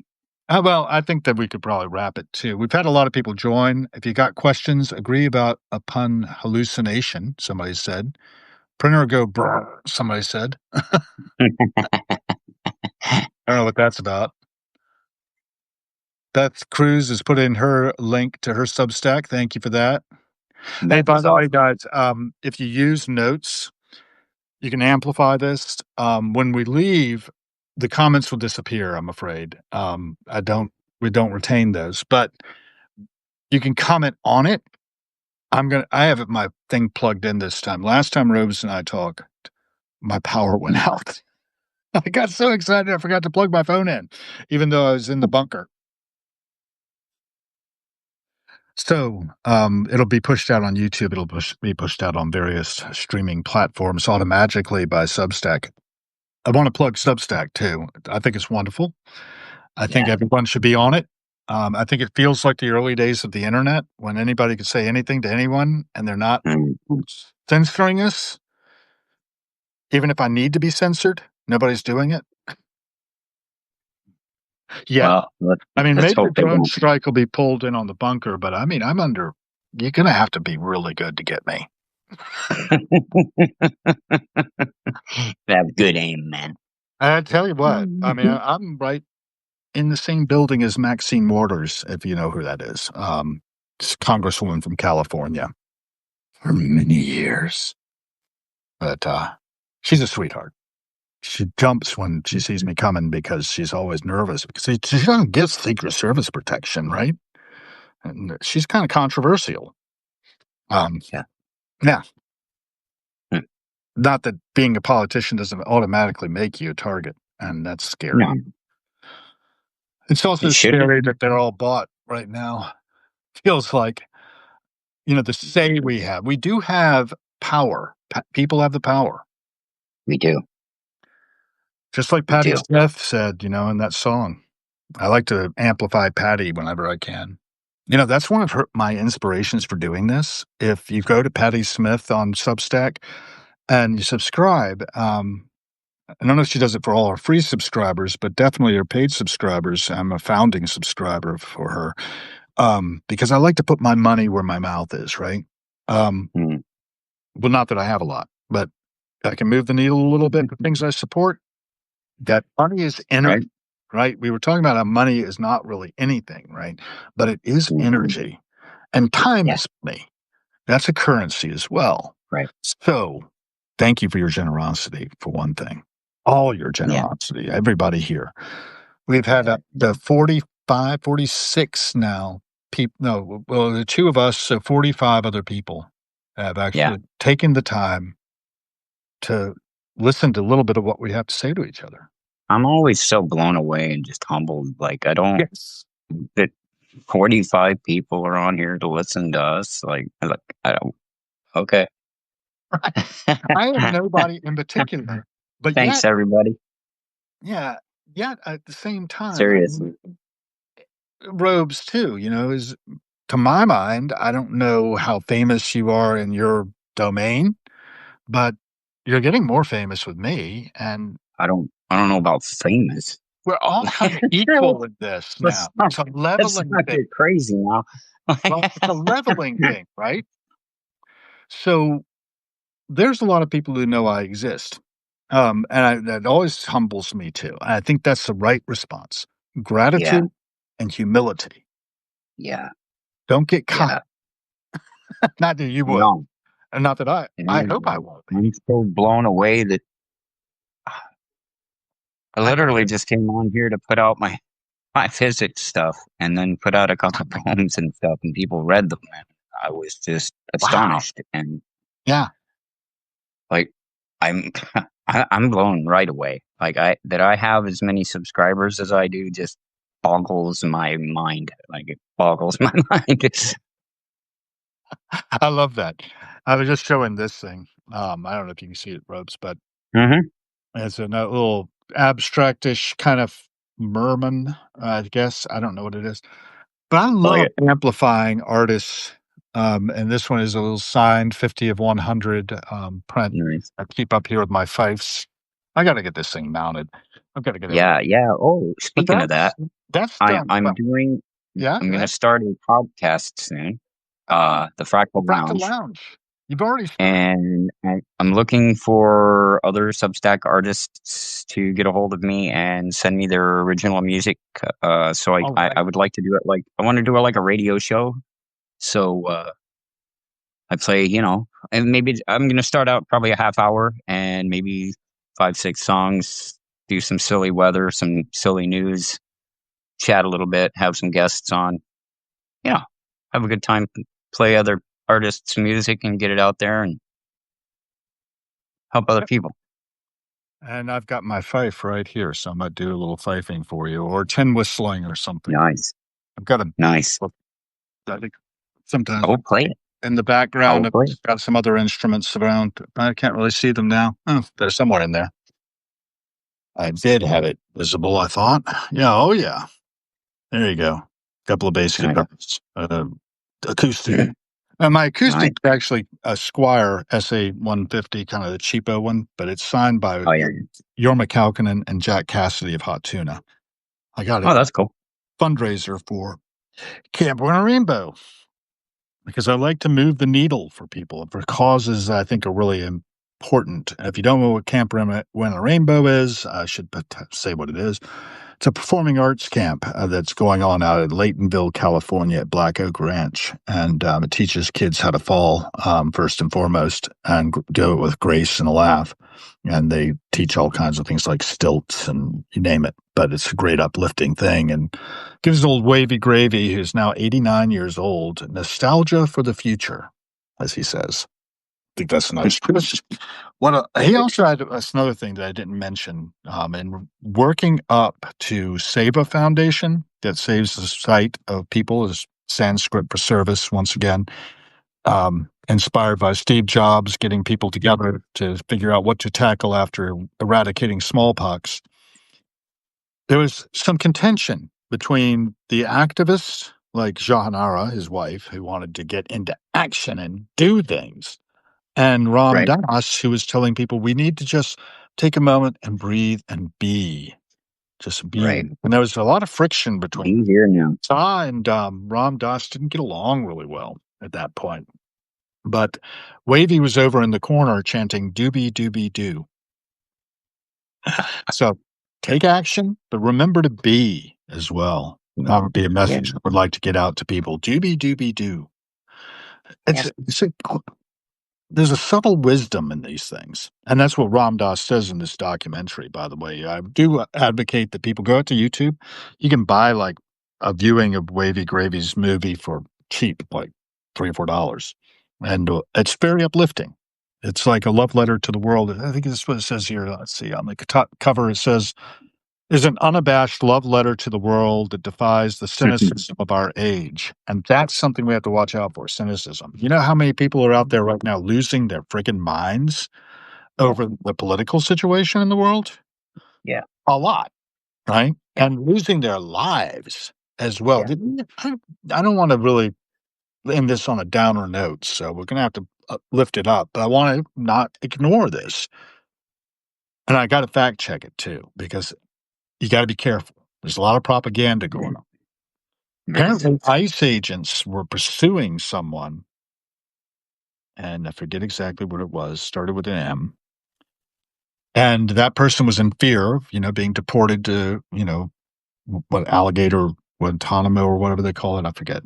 Well, I think that we could probably wrap it too. We've had a lot of people join. If you got questions, agree about a pun hallucination, somebody said. Printer go brr, somebody said. I don't know what that's about. Beth Cruz has put in her link to her Substack. Thank you for that. Hey, That by is the way, awesome. guys, if you use notes, you can amplify this. When we leave, the comments will disappear, I'm afraid. We don't retain those, but you can comment on it. I have my thing plugged in this time. Last time Robes and I talked, my power went out. I got so excited I forgot to plug my phone in, even though I was in the bunker. So, it'll be pushed out on YouTube. It'll be pushed out on various streaming platforms automatically by Substack. I wanna plug Substack too. I think it's wonderful. I think Yeah. everyone should be on it. I think it feels like the early days of the internet when anybody could say anything to anyone and they're not Mm. censoring us. Even if I need to be censored, nobody's doing it yet. Well, I mean, let's maybe a hope they drone don't. strike will be pulled in on the bunker, but I mean, you're gonna have to be really good to get me. Have good aim, man. I tell you what, I mean, I'm right in the same building as Maxine Waters, if you know who that is. Congresswoman from California for many years. But she's a sweetheart. She jumps when she sees me coming because she's always nervous because she doesn't get Secret Service protection, right? And she's kind of controversial. Um, Yeah. yeah, Mm. not that being a politician doesn't automatically make you a target, and that's No, scary. It's it also shouldn't. scary that they're all bought right now. Feels like the say we have. We do have power. People have the power. We do. Just like We Patti do. Smith said, in that song. I like to amplify Patty whenever I can. That's one of my inspirations for doing this. If you go to Patti Smith on Substack and you subscribe, I don't know if she does it for all her free subscribers, but definitely her paid subscribers. I'm a founding subscriber for her because I like to put my money where my mouth is, right? Um, Mm. well, not that I have a lot, but I can move the needle a little bit with things I support. That money is Right? energy, right? We were talking about how money is not really anything, right? But it is Mm, energy, and time yeah. is money. That's a currency as well. Right. So, thank you for your generosity, for one thing. All your Yeah. generosity, everybody here. We've had the 45, 46 now people. No, well, the two of us, so 45 other people have Yeah. actually taken the time to listen to a little bit of what we have to say to each other. I'm always so blown away and just humbled. Like, I don't, Yes. that 45 people are on here to listen to us. Like, I don't, okay. Right. I have nobody in particular, but Thanks, yet, everybody. yeah, yet at the same time, I Seriously. mean, robes too, is to my mind, I don't know how famous you are in your domain, but you're getting more famous with me, and I don't know about famous. we're all kind of let's, equal in this let's now. not It's a let's leveling not thing. get crazy now. Well, it's a leveling thing, right? So there's a lot of people who know I exist. That always humbles me too. And I think that's the right response. Yeah, Gratitude and humility. yeah, Don't get caught. yeah. Not that you would, No, and not that I and hope I won't be. I'm so blown away that I I literally just came on here to put out my physics stuff and then put out a couple poems and stuff, and people read them, and I was just wow. astonished and Yeah. like I'm I'm blown right away. Like I have as many subscribers as I do just boggles my mind. Like it boggles my mind. I love that. I was just showing this thing. I don't know if you can see it, Ropes, but Hmm. it's a little abstractish kind of merman, I guess. I don't know what it is. But I I like love it. amplifying artists, and this one is a little signed 50 of 100, print Nice. I keep up here with my fifes. I gotta get this thing mounted. I've gotta get everything Yeah, yeah. Oh, but speaking of that, that's I done. I'm Well, doing yeah, I'm go gonna ahead. start a podcast soon. Ah, The Fractal Fractal Lounge. Lounge. You've already started. And I'm looking for other Substack artists to get a hold of me and send me their original music. So All I right. would like to do it like I want to do it like a radio show. So I play, and maybe I'm gonna start out probably a half hour and maybe 5, 6 songs. Do some silly weather, some silly news, chat a little bit, have some guests on. Yeah, have a good time, play other artists' music, and get it out there and help other Yep. people. And I've got my fife right here, so I might do a little fifing for you or tin whistling or something. Nice. I've got a Nice. well, I think sometimes Oh, play it. in the background, Oh, I've play it. got some other instruments around. I can't really see them now. Oh, they're somewhere in there. I did have it visible, I thought. Yeah, oh yeah. There you go. Couple of bass Nice. guitars, acoustic. My acoustic Nice. is actually a Squire SA 150, kind of the cheapo one, but it's signed by Oh, yeah. Jorma Kalkinen and Jack Cassidy of Hot Tuna. I got Oh, it that's cool. fundraiser for Camp Winter Rainbow because I like to move the needle for people for causes that I think are really important. And if you don't know what Winter Rainbow is, I should say what it is. It's a performing arts camp that's going on out in Laytonville, California at Black Oak Ranch. And it teaches kids how to fall, first and foremost, and do it with grace and a laugh. And they teach all kinds of things like stilts and you name it. But it's a great uplifting thing and gives old Wavy Gravy, who's now 89 years old, nostalgia for the future, as he says. I think that's a nice. He also had that's another thing that I didn't mention. In working up to save a foundation that saves the sight of people is Sanskrit for service. Once again, inspired by Steve Jobs getting people together to figure out what to tackle after eradicating smallpox. There was some contention between the activists like Jahanara, his wife, who wanted to get into action and do things, and Ram Right. Dass, who was telling people we need to just take a moment and breathe and be, just Right. be. And there was a lot of friction between Be here now. Shah and Ram Dass didn't get along really well at that point. But Wavy was over in the corner chanting "Doobie Doobie Doo." So take action, but remember to be as well. Yeah. That would be a Yeah. message I would like to get out to people. Doobie Doobie Doo. Yeah. It's a there's a subtle wisdom in these things, and that's what Ram Dass says in this documentary, by the way. I do advocate that people go out to YouTube. You can buy, like, a viewing of Wavy Gravy's movie for cheap, like $3 or $4, and, it's very uplifting. It's like a love letter to the world. I think that's what it says here. Let's see, on the cover, it says, "Is an unabashed love letter to the world that defies the cynicism of our age." And that's something we have to watch out for, cynicism. You know how many people are out there right now losing their freaking minds Yeah. over the political situation in the world? Yeah. A lot, right? Yeah. And losing their lives as well. Yeah. I don't wanna really end this on a downer note, so we're gonna have to, lift it up, but I wanna not ignore this. And I gotta fact check it too, because you gotta be careful. There's a lot of propaganda Yeah. going on. Very Apparently, sensitive. ICE agents were pursuing someone, and I forget exactly what it was, started with an M, and that person was in fear of, being deported to, what, Alligator Guantanamo or whatever they call it, I forget.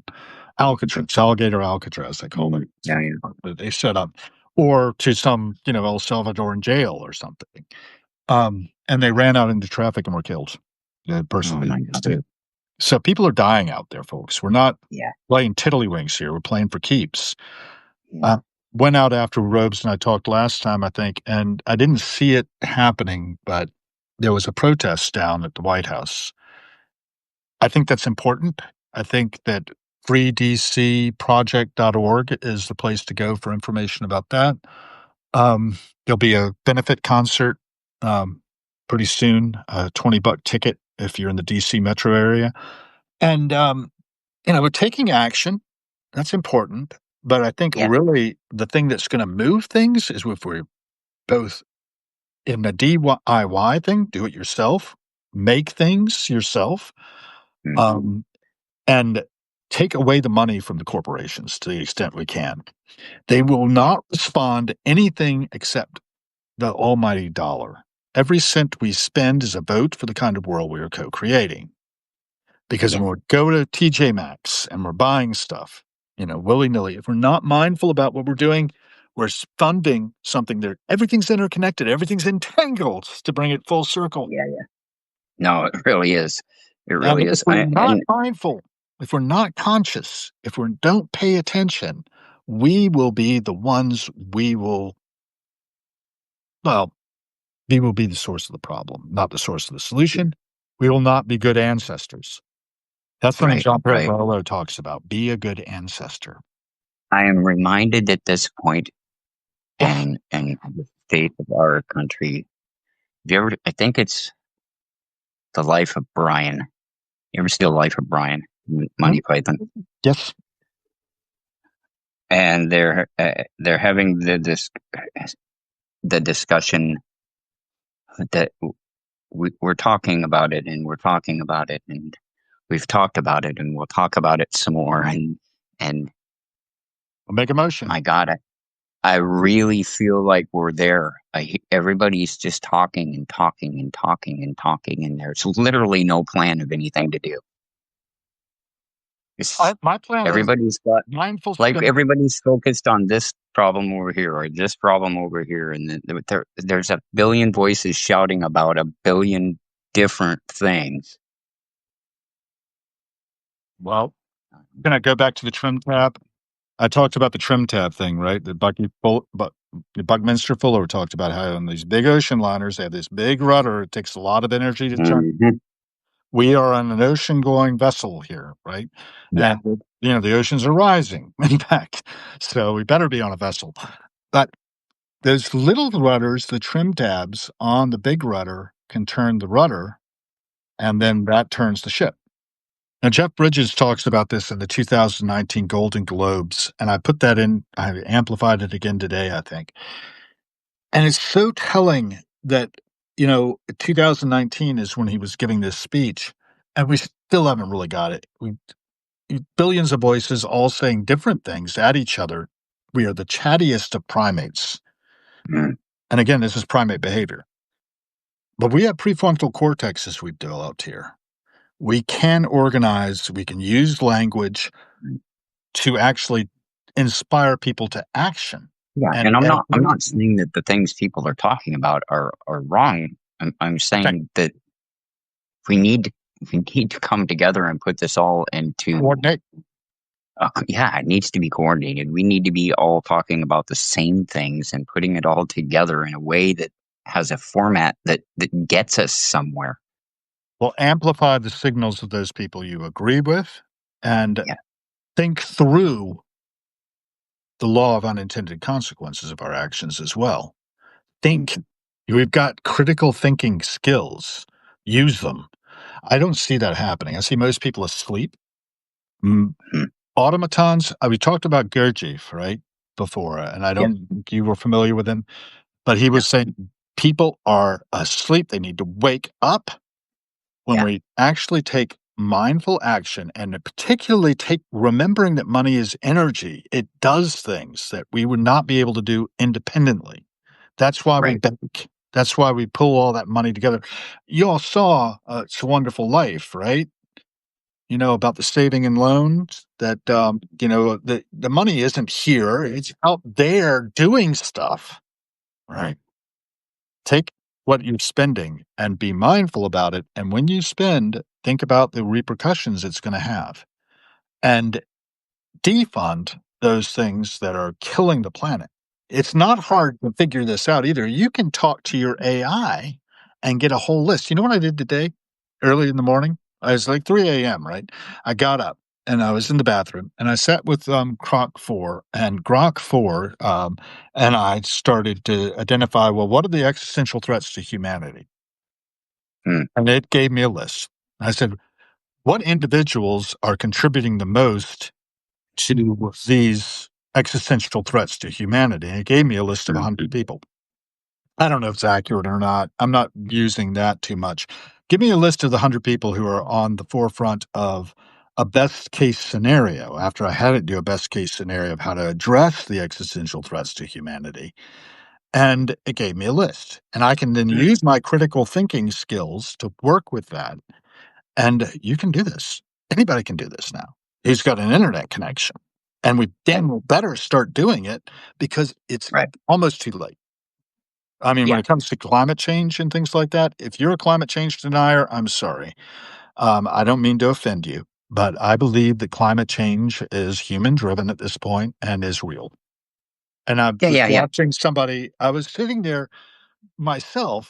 Alcatraz, Alligator Alcatraz, they call it, Yeah. Yeah. that they set up, or to some, El Salvadoran jail or something. And they ran out into traffic and were killed. The person Oh my God. they So people are dying out there, folks. We're not Yeah. playing tiddlywinks here. We're playing for keeps. Yeah. I went out after Robes and I talked last time, I think, and I didn't see it happening, but there was a protest down at the White House. I think that's important. I think that freedcproject.org is the place to go for information about that. There'll be a benefit concert pretty soon, a $20 ticket if you're in the DC metro area. And we're taking action. That's important. But I think Yeah. really the thing that's going to move things is if we're both in the DIY thing, do it yourself, make things yourself, Mhm. um, and take away the money from the corporations to the extent we can. They will Yeah. not respond to anything except the almighty dollar. Every cent we spend is a vote for the kind of world we are co creating. Because Yeah. when we go to TJ Maxx and we're buying stuff, willy nilly, if we're not mindful about what we're doing, we're funding something that everything's interconnected, everything's entangled to bring it full circle. Yeah. Yeah. No, it really is. It And really if is. we're I not and mindful, if we're not conscious, if we don't pay attention, we will be the ones well, we will be the source of the problem, not the source of the solution. We will not be good ancestors. That's something right. Jean Pierre Right. Barlow talks about. Be a good ancestor. I am reminded at this point Yeah. and the state of our country. Have you ever? I think it's the Life of Brian. You ever see the Life of Brian? Mm, Monty Python, yes. and they're having the discussion that we're talking about it and we're talking about it and we've talked about it and we'll talk about it some more and We'll make a motion. my God, I really feel like we're there. Everybody's just talking and talking and talking and talking, and there's literally no plan of anything to do. It's My plan is everybody's got mindful like spending. everybody's focused on this problem over here or this problem over here, and then there's a billion voices shouting about a billion different things. Well, can I go back to the trim tab? I talked about the trim tab thing, right? The Buckminster Fuller talked about how on these big ocean liners, they have this big rudder. It takes a lot of energy to turn. Mhm. We are on an ocean going vessel here, right? Yeah, And, the oceans are rising, in fact. So we better be on a vessel. But those little rudders, the trim tabs on the big rudder can turn the rudder, and then that turns the ship. Now, Jeff Bridges talks about this in the 2019 Golden Globes, and I amplified it again today, I think. And it's so telling that, 2019 is when he was giving this speech, and we still haven't really got it. Billions of voices all saying different things at each other. we are the chattiest of primates. Mm. And again, this is primate behavior. But we have prefrontal cortexes we've developed here. We can organize, we can use language Mm. to actually inspire people to action. Yeah, And and I'm every not saying that the things people are talking about are wrong. I'm okay, saying that we need we need to come together and put this all into coordinate. yeah, it needs to be coordinated. We need to be all talking about the same things and putting it all together in a way that has a format that gets us somewhere. Will amplify the signals of those people you agree with and Yeah, think through the law of unintended consequences of our actions as well. Think. We've got critical thinking skills. Use them. I don't see that happening. I see most people asleep. Mm, mhm, automatons, we talked about Gurdjieff, right? Before, and I yeah, don't think you were familiar with him, but he yeah, was saying people are asleep. They need to wake up when yeah, we actually take mindful action and particularly take remembering that money is energy. It does things that we would not be able to do independently. That's why we right. bank. That's why we pull all that money together. You all saw It's a Wonderful Life, right? You know about the saving and loans that the money isn't here; it's out there doing stuff. Right. Take what you're spending and be mindful about it. And when you spend, think about the repercussions it's going to have. And defund those things that are killing the planet. It's not hard to figure this out either. You can talk to your AI and get a whole list. You know what I did today? Early in the morning? I was like 3 a.m., right? I got up and I was in the bathroom and I sat with Croc 4 and Grok 4 and I started to identify, well, what are the existential threats to humanity? Mm, And it gave me a list. I said, what individuals are contributing the most to these existential threats to humanity? And it gave me a list of mm, 100 people. I don't know if it's accurate or not. I'm not using that too much. Give me a list of the 100 people who are on the forefront of a best case scenario after I had it do a best case scenario of how to address the existential threats to humanity. And it gave me a list. And I can then mm, use my critical thinking skills to work with that. And you can do this. Anybody can do this now who's got an internet connection. And we then better start doing it because it's right. almost too late. I mean, when Yeah, it comes to climate change and things like that, if you're a climate change denier, I'm sorry. I don't mean to offend you, but I believe that climate change is human driven at this point and is real. And I yeah, was yeah, yeah. watching somebody, I was sitting there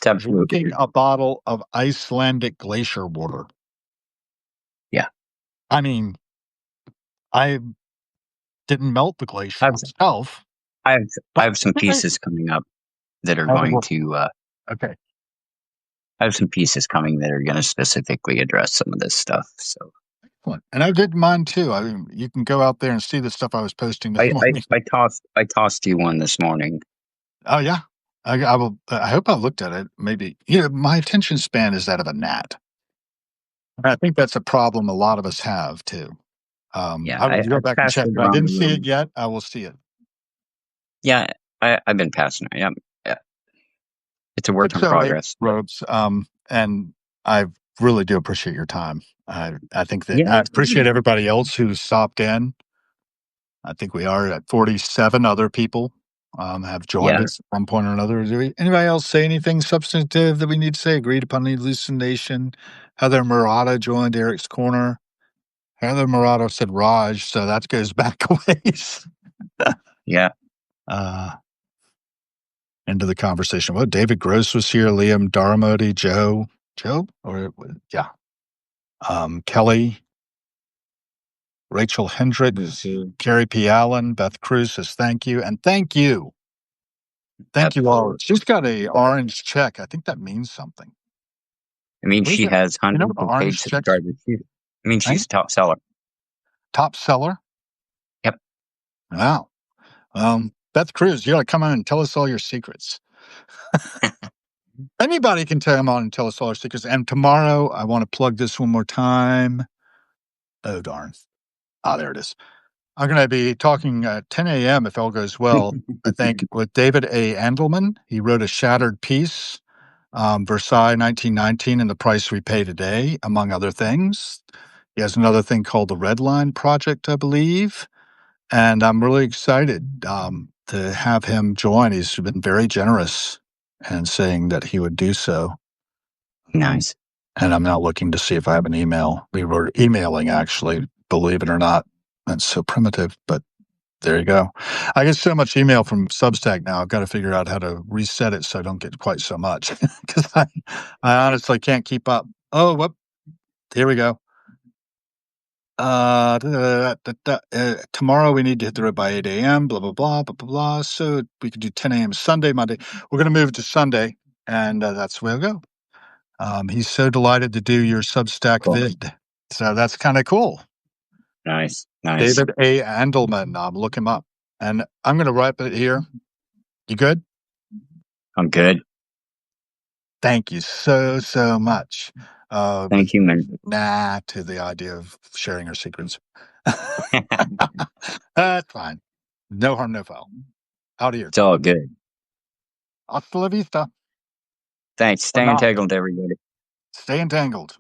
It's myself absolutely drinking a bottle of Icelandic glacier water. yeah. I mean, I didn't melt the glacier I've myself, I've I but have some I pieces coming up that are had to going work. to Okay, I have some pieces coming that are going to specifically address some of this stuff. So excellent. And I did mine too. I mean, you can go out there and see the stuff I was posting this morning. I tossed you one this morning. Oh, yeah. I will I hope I looked at it. Maybe my attention span is that of a gnat. And I think that's a problem a lot of us have too. Yeah, I will go I back and passed check. it If I around didn't the see it room. yet, I will see it. Yeah, I've been passing it. Yeah, yeah. It's a Good work in show, hey, progress. Robes. And I really do appreciate your time. I think that Yeah, I appreciate everybody else who stopped in. I think we are at 47 other people have joined yeah, us at one point or another. Anybody else say anything substantive that we need to say? Agreed upon elucidation. Heather Murata joined Eric's Corner. Heather Murata said Raj, so that goes back a ways yeah, uh, into the conversation. Well, David Gross was here, Liam Daramodi, Joe, or yeah, Kelly, Rachel Hendricks, Carrie P. Allen, Beth Cruz says thank you. And thank you. Thank you all. absolutely. She's got a orange check. I think that means something. I mean, What is she it? has You know hundreds what of paid orange checks subscribers. I mean, mean? she's a top seller. Top seller? Yep. Wow. Beth Cruz, you got to come on and tell us all your secrets. Anybody can come on and tell us all our secrets. And tomorrow, I want to plug this one more time. Oh, darn. Ah, there it is. I'm gonna be talking at 10 a.m. if all goes well, I think, with David A. Andelman. He wrote A Shattered Peace, Versailles 1919 and the Price We Pay Today, among other things. He has another thing called the Red Line Project, I believe, and I'm really excited, to have him join. He's been very generous in saying that he would do so. Um, Nice. and I'm now looking to see if I have an email. We were emailing, actually, believe it or not. That's so primitive, but there you go. I get so much email from Substack now. I've got to figure out how to reset it so I don't get quite so much because I honestly can't keep up. Oh, whoop, here we go. Tomorrow we need to hit the road by 8 a.m. Blah blah blah blah blah blah. So we could do 10 a.m. Sunday, Monday. We're going to move it to Sunday, and that's where we'll go. He's so delighted to do your Substack Cool. vid, so that's kind of cool. Nice. Nice. David A. Andelman. Look him up, and I'm going to wrap it here. You good? I'm good. Thank you so, so much. Thank you, man. Nah to the idea of sharing our secrets. That's fine. No harm, no foul. Out of here. It's all good. Hasta la vista. Thanks. Or Stay not. entangled, everybody. Stay entangled.